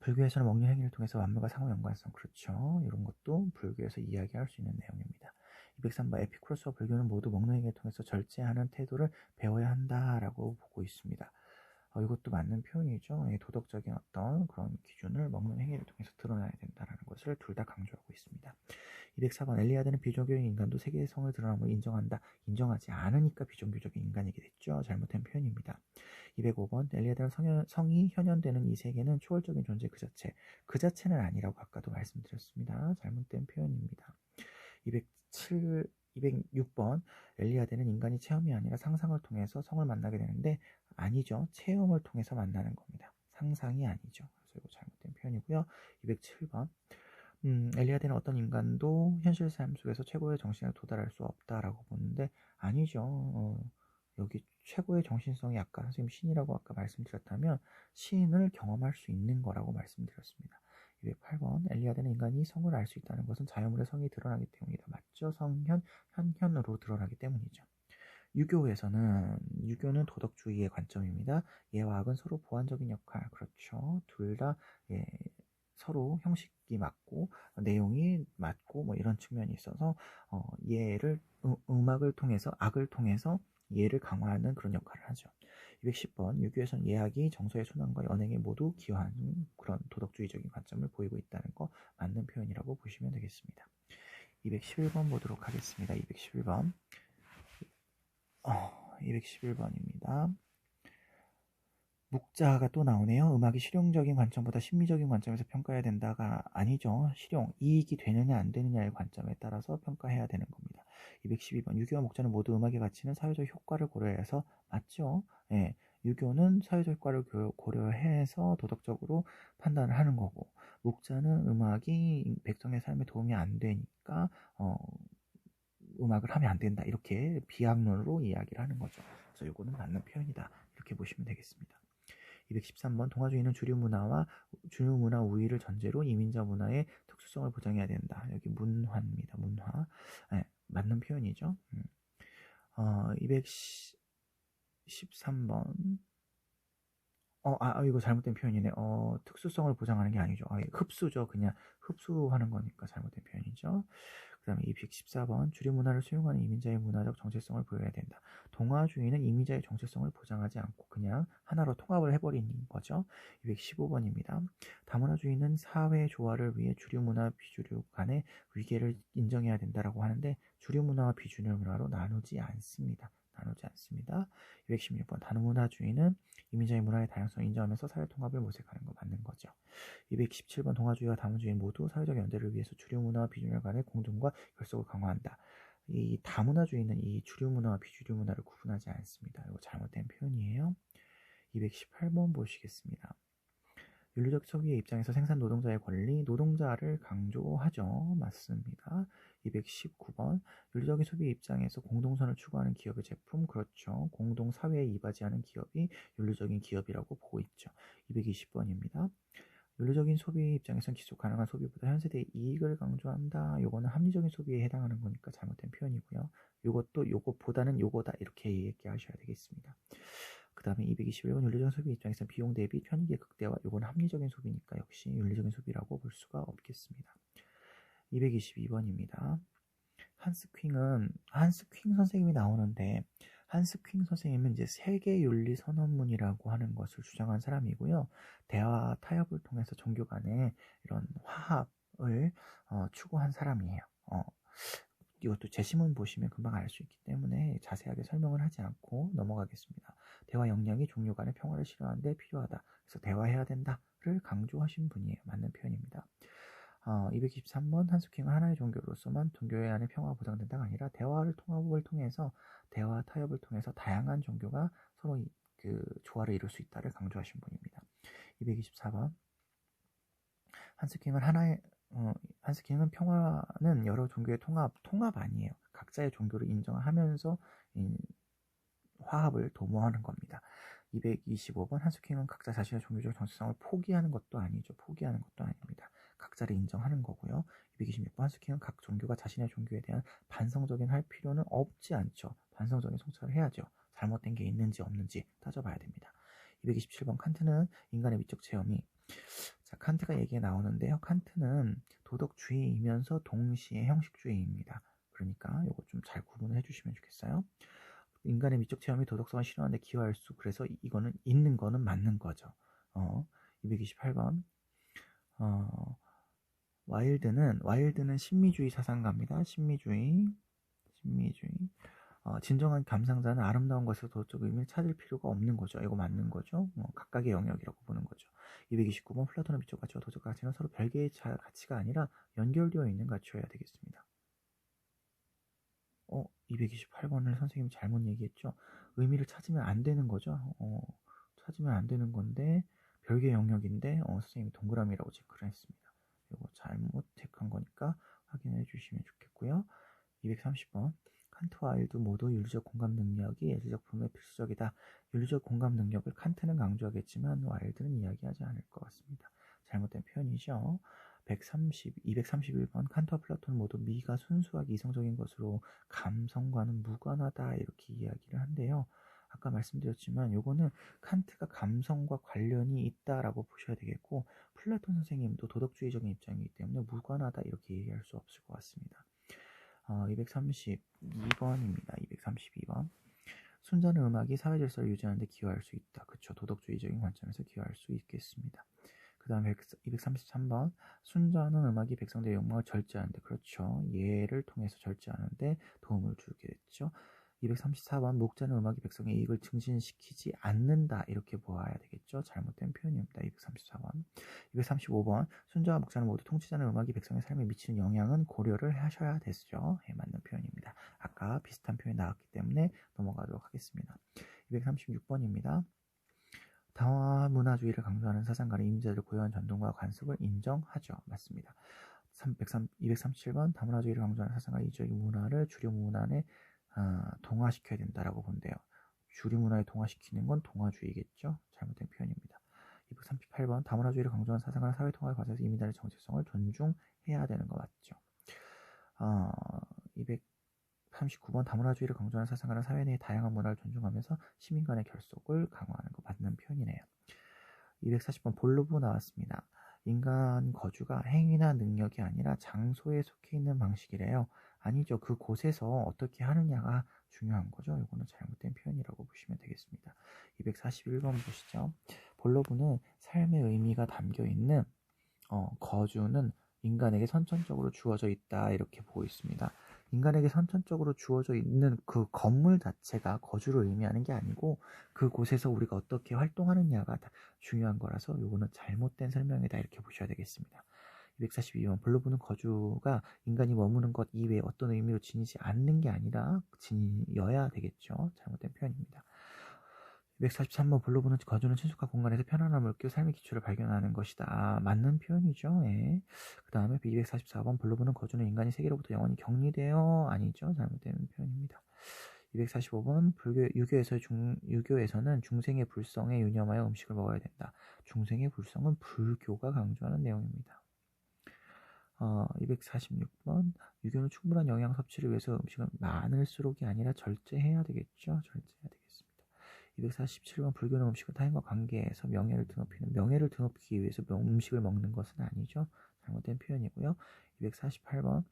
불교에서는 먹는 행위를 통해서 만물과 상호 연관성 그렇죠. 이런 것도 불교에서 이야기할 수 있는 내용입니다. 203번 에피쿠로스와 불교는 모두 먹는 행위를 통해서 절제하는 태도를 배워야 한다라고 보고 있습니다. 이것도 맞는 표현이죠. 도덕적인 어떤 그런 기준을 먹는 행위를 통해서 드러나야 된다는 것을 둘 다 강조하고 있습니다. 204번 엘리아드는 비종교적인 인간도 세계의 성을 드러남을 인정한다. 인정하지 않으니까 비종교적인 인간이게 됐죠. 잘못된 표현입니다. 205번 엘리아드는 성이 현현되는 이 세계는 초월적인 존재 그 자체. 그 자체는 아니라고 아까도 말씀드렸습니다. 잘못된 표현입니다. 206번 엘리아드는 인간이 체험이 아니라 상상을 통해서 성을 만나게 되는데 아니죠. 체험을 통해서 만나는 겁니다. 상상이 아니죠. 그래서 이거 잘못된 표현이고요. 207번 엘리아드는 어떤 인간도 현실 삶 속에서 최고의 정신에 도달할 수 없다라고 보는데 아니죠. 여기 최고의 정신성이 아까 선생님 신이라고 아까 말씀드렸다면 신을 경험할 수 있는 거라고 말씀드렸습니다. 208번 엘리아드는 인간이 성을 알 수 있다는 것은 자연물의 성이 드러나기 때문이다. 맞죠? 성현, 현현으로 드러나기 때문이죠. 유교는 도덕주의의 관점입니다. 예와 악은 서로 보완적인 역할, 그렇죠. 둘 다 서로 형식이 맞고 내용이 맞고 뭐 이런 측면이 있어서 예를 음악을 통해서 악을 통해서 예를 강화하는 그런 역할을 하죠. 210번 유교에서는 예학이 정서의 순환과 연행에 모두 기여하는 그런 도덕주의적인 관점을 보이고 있다는 거 맞는 표현이라고 보시면 되겠습니다. 211번 보도록 하겠습니다. 211번입니다. 묵자가 또 나오네요. 음악이 실용적인 관점보다 심미적인 관점에서 평가해야 된다가 아니죠. 실용, 이익이 되느냐 안 되느냐의 관점에 따라서 평가해야 되는 겁니다. 212번 유교와 목자는 모두 음악의 가치는 사회적 효과를 고려해서 맞죠. 예, 유교는 사회적 효과를 고려해서 도덕적으로 판단을 하는 거고 목자는 음악이 백성의 삶에 도움이 안 되니까 음악을 하면 안 된다 이렇게 비학론으로 이야기를 하는 거죠. 그래서 이거는 맞는 표현이다 이렇게 보시면 되겠습니다. 213번 동아주의는 주류 문화 우위를 전제로 이민자 문화의 특수성을 보장해야 된다. 여기 문화입니다. 문화. 네, 맞는 표현이죠. 213번. 이거 잘못된 표현이네. 특수성을 보장하는 게 아니죠. 흡수죠. 그냥 흡수하는 거니까 잘못된 표현이죠. 그 다음에 214번 주류 문화를 수용하는 이민자의 문화적 정체성을 보여야 된다. 동아주의는 이민자의 정체성을 보장하지 않고 그냥 하나로 통합을 해버리는 거죠. 215번입니다. 다문화주의는 사회 조화를 위해 주류 문화, 비주류 간의 위계를 인정해야 된다라고 하는데 주류 문화와 비주류 문화로 나누지 않습니다. 216번 다문화주의는 이민자의 문화의 다양성을 인정하면서 사회 통합을 모색하는 거 맞는 거죠. 217번 동아주의와 다문주의 모두 사회적 연대를 위해서 주류 문화와 비주류 간의 공존과 결속을 강화한다. 이 다문화주의는 이 주류 문화와 비주류 문화를 구분하지 않습니다. 이거 잘못된 표현이에요. 218번 보시겠습니다. 윤리적 소비의 입장에서 생산 노동자의 권리, 노동자를 강조하죠. 맞습니다. 219번 윤리적인 소비의 입장에서 공동선을 추구하는 기업의 제품, 그렇죠. 공동사회에 이바지하는 기업이 윤리적인 기업이라고 보고 있죠. 220번입니다. 윤리적인 소비의 입장에서는 지속 가능한 소비보다 현세대의 이익을 강조한다. 요거는 합리적인 소비에 해당하는 거니까 잘못된 표현이고요. 요것도 요것보다는 요거다 이렇게 얘기하셔야 되겠습니다. 그 다음에 221번 윤리적인 소비 입장에서 비용 대비 편익의 극대화, 요건 합리적인 소비니까 역시 윤리적인 소비라고 볼 수가 없겠습니다. 222번입니다. 한스 퀸 선생님이 나오는데 한스 퀸 선생님은 이제 세계 윤리 선언문이라고 하는 것을 주장한 사람이고요. 대화 타협을 통해서 종교 간의 이런 화합을 추구한 사람이에요. 이것도 제시문 보시면 금방 알 수 있기 때문에 자세하게 설명을 하지 않고 넘어가겠습니다. 대화 역량이 종교 간의 평화를 실현하는 데 필요하다. 그래서 대화해야 된다를 강조하신 분이에요. 맞는 표현입니다. 223번 한스킹은 하나의 종교로서만 종교의 안에 평화가 보장된다가 아니라 통합을 통해서 대화 타협을 통해서 다양한 종교가 서로 그 조화를 이룰 수 있다를 강조하신 분입니다. 224번 한스킹은 평화는 여러 종교의 통합 아니에요. 각자의 종교를 인정하면서 화합을 도모하는 겁니다. 225번 한스킹은 각자 자신의 종교적 정체성을 포기하는 것도 아니죠. 포기하는 것도 아닙니다. 각자를 인정하는 거고요. 226번 한스킹은 각 종교가 자신의 종교에 대한 반성적인 할 필요는 없지 않죠. 반성적인 성찰을 해야죠. 잘못된 게 있는지 없는지 따져봐야 됩니다. 227번 칸트는 인간의 미적 체험이 자, 칸트가 얘기에 나오는데요. 칸트는 도덕주의이면서 동시에 형식주의입니다. 그러니까 이거 좀 잘 구분을 해주시면 좋겠어요. 인간의 미적 체험이 도덕성을 실현하는 데 기여할 수. 그래서 이거는 있는 거는 맞는 거죠. 228번. 와일드는 신미주의 사상가입니다. 신미주의. 진정한 감상자는 아름다운 것에서 도덕적 의미를 찾을 필요가 없는 거죠. 이거 맞는 거죠. 각각의 영역이라고 보는 거죠. 229번. 플라톤의 미적 가치와 도덕 가치는 서로 별개의 가치가 아니라 연결되어 있는 가치여야 되겠습니다. 228번을 선생님이 잘못 얘기했죠. 의미를 찾으면 안 되는 거죠. 찾으면 안 되는 건데 별개의 영역인데 선생님이 동그라미라고 체크를 했습니다. 이거 잘못 체크한 거니까 확인해 주시면 좋겠고요. 230번. 칸트와 와일드 모두 윤리적 공감 능력이 예술작품의 필수적이다. 윤리적 공감 능력을 칸트는 강조하겠지만 와일드는 이야기하지 않을 것 같습니다. 잘못된 표현이죠. 231번. 칸트와 플라톤 모두 미가 순수하게 이성적인 것으로 감성과는 무관하다 이렇게 이야기를 한대요. 아까 말씀드렸지만 요거는 칸트가 감성과 관련이 있다라고 보셔야 되겠고, 플라톤 선생님도 도덕주의적인 입장이기 때문에 무관하다 이렇게 얘기할 수 없을 것 같습니다. 232번입니다. 232번. 순전한 음악이 사회 질서를 유지하는 데 기여할 수 있다. 그쵸. 도덕주의적인 관점에서 기여할 수 있겠습니다. 그 다음에 233번. 순전한 음악이 백성들의 욕망을 절제하는데, 그렇죠. 예를 통해서 절제하는데 도움을 주겠죠. 234번. 목자는 음악이 백성의 이익을 증진시키지 않는다. 이렇게 보아야 되겠죠. 잘못된 표현입니다. 234번. 235번. 순자와 목자는 모두 통치자는 음악이 백성의 삶에 미치는 영향은 고려를 하셔야 되죠. 맞는 표현입니다. 아까 비슷한 표현이 나왔기 때문에 넘어가도록 하겠습니다. 236번입니다. 다화 문화주의를 강조하는 사상가는 임자들 고유한 전통과 관습을 인정하죠. 맞습니다. 237번. 다문화주의를 강조하는 사상가 이주의 문화를 주류 문화에 동화시켜야 된다라고 본대요. 주류 문화에 동화시키는 건 동화주의겠죠. 잘못된 표현입니다. 238번. 다문화주의를 강조하는 사상가는 사회통합 과정에서 이민자의 정체성을 존중해야 되는 거 맞죠. 239번. 다문화주의를 강조하는 사상가는 사회 내의 다양한 문화를 존중하면서 시민 간의 결속을 강화하는 거 맞는 표현이네요. 240번. 볼로브 나왔습니다. 인간 거주가 행위나 능력이 아니라 장소에 속해 있는 방식이래요. 아니죠. 그 곳에서 어떻게 하느냐가 중요한 거죠. 이거는 잘못된 표현이라고 보시면 되겠습니다. 241번 보시죠. 볼로브는 삶의 의미가 담겨 있는 거주는 인간에게 선천적으로 주어져 있다 이렇게 보고 있습니다. 인간에게 선천적으로 주어져 있는 그 건물 자체가 거주를 의미하는 게 아니고 그곳에서 우리가 어떻게 활동하느냐가 중요한 거라서 이거는 잘못된 설명이다 이렇게 보셔야 되겠습니다. 242번. 볼로브는 거주가 인간이 머무는 것 이외에 어떤 의미로 지니지 않는 게 아니라 지니어야 되겠죠. 잘못된 표현입니다. 243번. 볼로브는 거주는 친숙한 공간에서 편안함을 느끼고 삶의 기초를 발견하는 것이다. 맞는 표현이죠. 예. 그 다음에 244번. 볼로브는 거주는 인간이 세계로부터 영원히 격리되어 아니죠. 잘못된 표현입니다. 245번. 유교에서는 중생의 불성에 유념하여 음식을 먹어야 된다. 중생의 불성은 불교가 강조하는 내용입니다. 246번. 유교는 충분한 영양 섭취를 위해서 음식은 많을수록이 아니라 절제해야 되겠죠. 절제해야 되겠습니다. 247번. 불교는 음식을 타인과 관계에서 명예를 드높이기 위해서 음식을 먹는 것은 아니죠. 잘못된 표현이고요. 248번.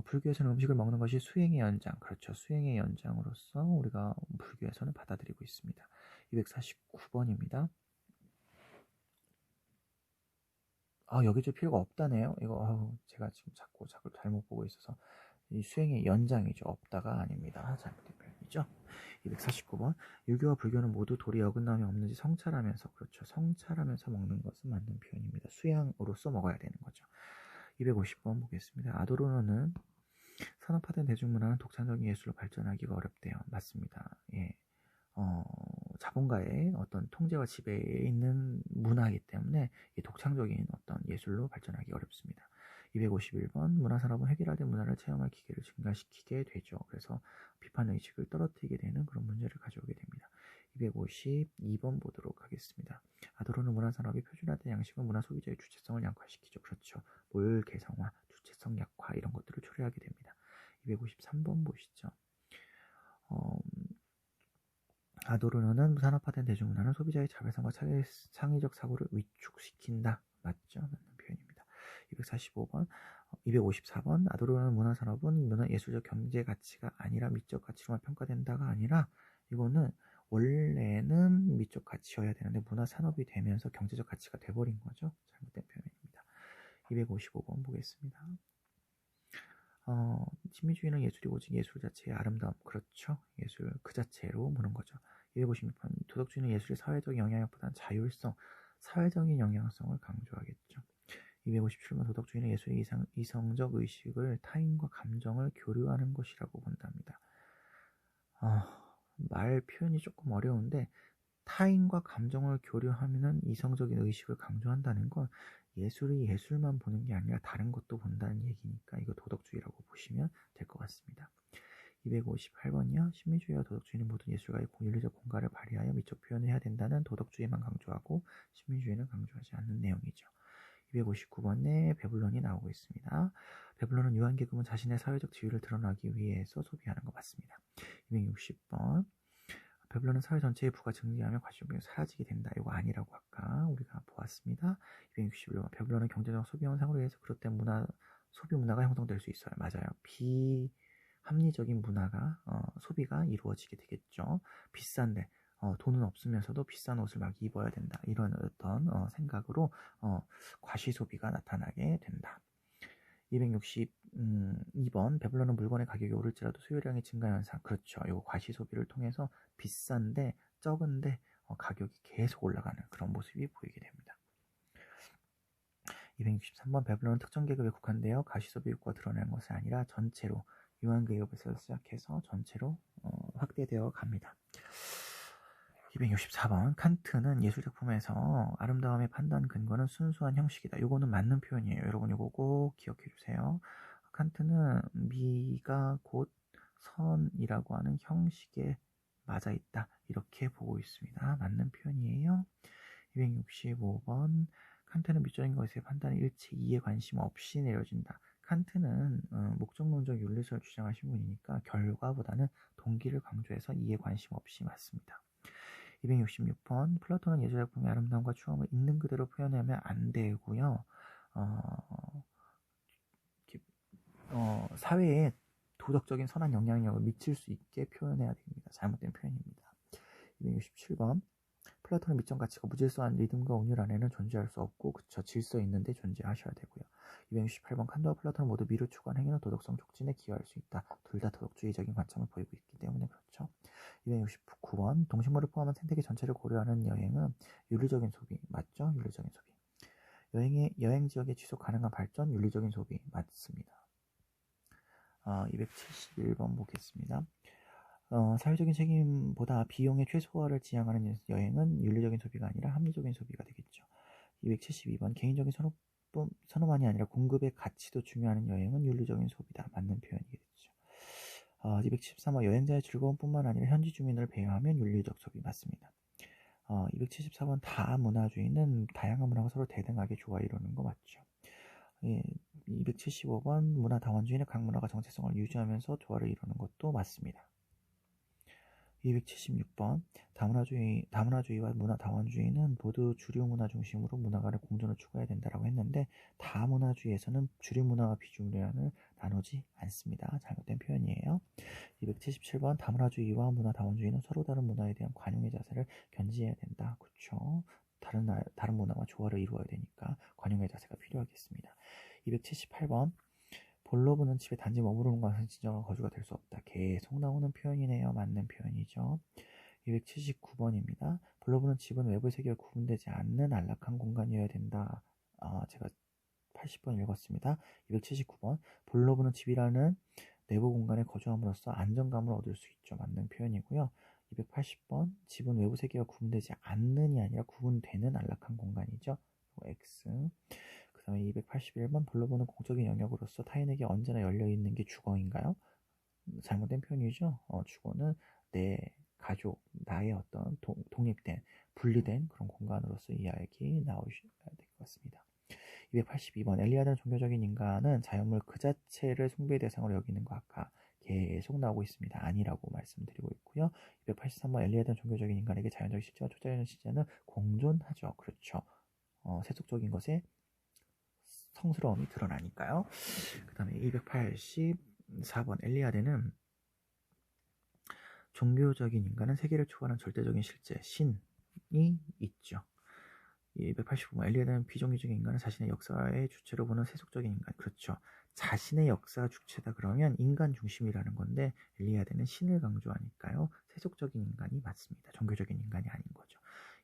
불교에서는 음식을 먹는 것이 수행의 연장, 그렇죠. 수행의 연장으로서 우리가 불교에서는 받아들이고 있습니다. 249번입니다. 여기 줄 필요가 없다네요. 이거 제가 지금 자꾸 잘못 보고 있어서 이 수행의 연장이죠. 없다가 아닙니다. 잘못된 표현이죠. 249번. 유교와 불교는 모두 도리 어긋남이 없는지 성찰하면서, 그렇죠. 성찰하면서 먹는 것은 맞는 표현입니다. 수양으로서 먹어야 되는 거죠. 250번 보겠습니다. 아도르노는 산업화된 대중문화는 독창적인 예술로 발전하기가 어렵대요. 맞습니다. 예. 자본가의 어떤 통제와 지배에 있는 문화이기 때문에 독창적인 어떤 예술로 발전하기 어렵습니다. 251번. 문화산업은 획일화된 문화를 체험할 기회를 증가시키게 되죠. 그래서 비판의식을 떨어뜨리게 되는 그런 문제를 가져오게 됩니다. 252번 보도록 하겠습니다. 아도르노 문화산업이 표준화된 양식은 문화 소비자의 주체성을 약화시키죠. 그렇죠. 몰 개성화, 주체성 약화 이런 것들을 초래하게 됩니다. 253번 보시죠. 아도르노는 산업화된 대중문화는 소비자의 자발성과 창의적 사고를 위축시킨다. 맞죠? 맞는 표현입니다. 245번, 254번 아도르는 문화산업은 문화예술적 경제 가치가 아니라 미적 가치로만 평가된다가 아니라 이거는 원래는 미적 가치여야 되는데 문화산업이 되면서 경제적 가치가 돼버린 거죠. 잘못된 표현입니다. 255번 보겠습니다. 친미주의는 예술이 오직 예술 자체의 아름다움, 그렇죠. 예술 그 자체로 보는 거죠. 256번 도덕주의는 예술의 사회적 영향력보다는 자율성, 사회적인 영향성을 강조하겠죠. 257번 도덕주의는 예술의 이성적 의식을 타인과 감정을 교류하는 것이라고 본답니다. 말 표현이 조금 어려운데 타인과 감정을 교류하면 이성적인 의식을 강조한다는 건 예술이 예술만 보는 게 아니라 다른 것도 본다는 얘기니까 이거 도덕주의라고 보시면 될 것 같습니다. 258번이요. 신미주의와 도덕주의는 모든 예술가의 윤리적 공간을 발휘하여 미적 표현을 해야 된다는 도덕주의만 강조하고 신미주의는 강조하지 않는 내용이죠. 259번에 베블론이 나오고 있습니다. 베블론은 유한계급은 자신의 사회적 지위를 드러나기 위해서 소비하는 것 같습니다. 260번 베블론은 사회 전체의 부가 증리하며 과시욕이 사라지게 된다. 이거 아니라고 아까 우리가 보았습니다. 261번 베블론은 경제적 소비 현상으로 인해서 그릇된 소비 문화가 형성될 수 있어요. 맞아요. 비합리적인 문화가 소비가 이루어지게 되겠죠. 비싼데 돈은 없으면서도 비싼 옷을 막 입어야 된다. 이런 어떤 생각으로 과시 소비가 나타나게 된다. 262번 베블론은 물건의 가격이 오를지라도 수요량의 증가 현상, 그렇죠. 이거 과시 소비를 통해서 비싼데 적은데 가격이 계속 올라가는 그런 모습이 보이게 됩니다. 263번 베블론은 특정 계급에 국한되어 과시 소비 욕구가 드러나는 것이 아니라 전체로 유한 계급에서 시작해서 전체로 확대되어 갑니다. 264번 칸트는 예술작품에서 아름다움의 판단 근거는 순수한 형식이다. 이거는 맞는 표현이에요. 여러분 이거 꼭 기억해 주세요. 칸트는 미가 곧 선이라고 하는 형식에 맞아 있다. 이렇게 보고 있습니다. 맞는 표현이에요. 265번 칸트는 미적인 것의 판단이 일체 이해 관심 없이 내려진다. 칸트는 목적론적 윤리성을 주장하신 분이니까 결과보다는 동기를 강조해서 이해 관심 없이 맞습니다. 266번 플라톤은 예술작품의 아름다움과 추함을 있는 그대로 표현하면 안 되고요. 사회에 도덕적인 선한 영향력을 미칠 수 있게 표현해야 됩니다. 잘못된 표현입니다. 267번 플라톤의 미적 가치가 무질서한 리듬과 운율 안에는 존재할 수 없고 그쵸 질서 있는데 존재하셔야 되고요. 268번 칸트와 플라톤은 모두 미를 추구한 행위는 도덕성 촉진에 기여할 수 있다. 둘 다 도덕주의적인 관점을 보이고 있기 때문에 그렇죠. 269번 동식물을 포함한 생태계 전체를 고려하는 여행은 윤리적인 소비 맞죠? 윤리적인 소비. 여행 지역의 지속 가능한 발전 윤리적인 소비 맞습니다. 271번 보겠습니다. 사회적인 책임보다 비용의 최소화를 지향하는 여행은 윤리적인 소비가 아니라 합리적인 소비가 되겠죠. 272번 개인적인 선호만이 아니라 공급의 가치도 중요한 여행은 윤리적인 소비다. 맞는 표현이겠죠. 273번 여행자의 즐거움뿐만 아니라 현지 주민을 배려하면 윤리적 소비 맞습니다. 274번 다문화주의는 다양한 문화가 서로 대등하게 조화 이루는 거 맞죠. 275번 문화다원주의는 각 문화가 정체성을 유지하면서 조화를 이루는 것도 맞습니다. 276번 다문화주의와 문화다원주의는 모두 주류 문화 중심으로 문화 간의 공존을 추구해야 된다고 했는데 다문화주의에서는 주류 문화와 비주류를 나누지 않습니다. 잘못된 표현이에요. 277번 다문화주의와 문화다원주의는 서로 다른 문화에 대한 관용의 자세를 견지해야 된다. 그렇죠. 다른 문화와 조화를 이루어야 되니까 관용의 자세가 필요하겠습니다. 278번 볼로브는 집에 단지 머무르는 것은 진정한 거주가 될 수 없다. 계속 나오는 표현이네요. 맞는 표현이죠. 279번입니다. 볼로브는 집은 외부 세계와 구분되지 않는 안락한 공간이어야 된다. 제가 80번 읽었습니다. 279번 볼로브는 집이라는 내부 공간에 거주함으로써 안정감을 얻을 수 있죠. 맞는 표현이고요. 280번 집은 외부 세계와 구분되지 않는이 아니라 구분되는 안락한 공간이죠. X. 그 다음에 281번 볼로브는 공적인 영역으로서 타인에게 언제나 열려있는 게 주거인가요? 잘못된 표현이죠. 주거는 내 가족, 나의 어떤 독립된, 분리된 그런 공간으로서 이야기 나오셔야 될 것 같습니다. 282번 엘리아드는 종교적인 인간은 자연물 그 자체를 숭배의 대상으로 여기는 거 아까 계속 나오고 있습니다. 아니라고 말씀드리고 있고요. 283번 엘리아드는 종교적인 인간에게 자연적 실제와 초자연적 실제는 공존하죠. 그렇죠. 세속적인 것에 성스러움이 드러나니까요. 그 다음에 284번 엘리아드는 종교적인 인간은 세계를 초월한 절대적인 실제, 신이 있죠. 285번 엘리아드는 비종교적인 인간은 자신의 역사의 주체로 보는 세속적인 인간. 그렇죠. 자신의 역사가 주체다 그러면 인간 중심이라는 건데 엘리아드는 신을 강조하니까요. 세속적인 인간이 맞습니다. 종교적인 인간이 아닌 거죠.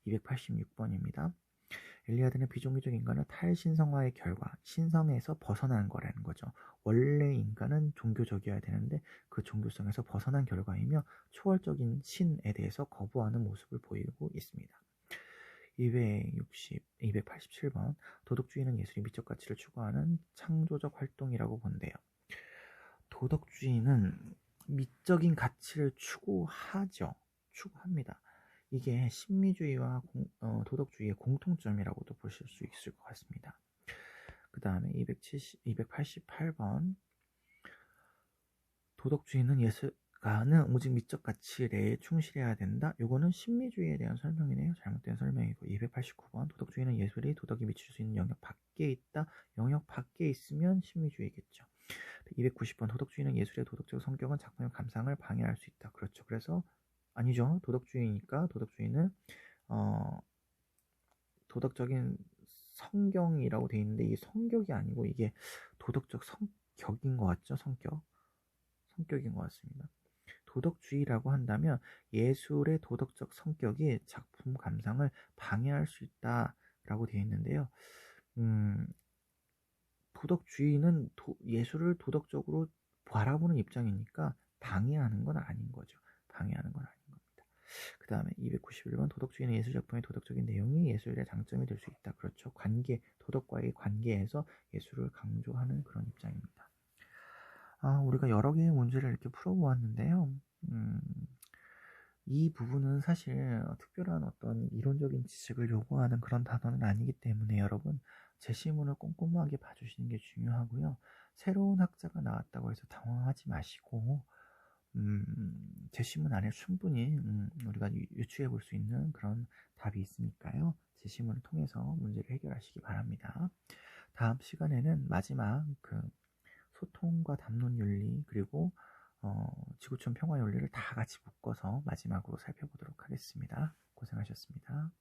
286번입니다. 엘리아드는 비종교적 인간은 탈신성화의 결과, 신성에서 벗어난 거라는 거죠. 원래 인간은 종교적이어야 되는데 그 종교성에서 벗어난 결과이며 초월적인 신에 대해서 거부하는 모습을 보이고 있습니다. 287번 도덕주의는 예술이 미적 가치를 추구하는 창조적 활동이라고 본대요. 도덕주의는 미적인 가치를 추구하죠. 추구합니다. 이게 신미주의와 도덕주의의 공통점이라고도 보실 수 있을 것 같습니다. 그 다음에 288번 도덕주의는 예술가는 오직 미적 가치에 충실해야 된다. 요거는 신미주의에 대한 설명이네요. 잘못된 설명이고 289번 도덕주의는 예술이 도덕이 미칠 수 있는 영역 밖에 있다. 영역 밖에 있으면 신미주의겠죠. 290번 도덕주의는 예술의 도덕적 성격은 작품의 감상을 방해할 수 있다. 그렇죠. 그래서 아니죠. 도덕주의니까 도덕주의는 도덕적인 성경이라고 돼 있는데 이게 성격이 아니고 이게 도덕적 성격인 것 같죠. 성격인 것 같습니다. 도덕주의라고 한다면 예술의 도덕적 성격이 작품 감상을 방해할 수 있다라고 되어 있는데요. 도덕주의는 예술을 도덕적으로 바라보는 입장이니까 방해하는 건 아닌 거죠. 방해하는 건 아닌 겁니다. 그 다음에 291번 도덕주의는 예술작품의 도덕적인 내용이 예술의 장점이 될 수 있다. 그렇죠. 도덕과의 관계에서 예술을 강조하는 그런 입장입니다. 우리가 여러 개의 문제를 이렇게 풀어보았는데요. 이 부분은 사실 특별한 어떤 이론적인 지식을 요구하는 그런 단어는 아니기 때문에 여러분 제시문을 꼼꼼하게 봐주시는 게 중요하고요. 새로운 학자가 나왔다고 해서 당황하지 마시고 제시문 안에 충분히 우리가 유추해 볼 수 있는 그런 답이 있으니까요. 제시문을 통해서 문제를 해결하시기 바랍니다. 다음 시간에는 마지막 소통과 담론 윤리 그리고 지구촌 평화 윤리를 다 같이 묶어서 마지막으로 살펴보도록 하겠습니다. 고생하셨습니다.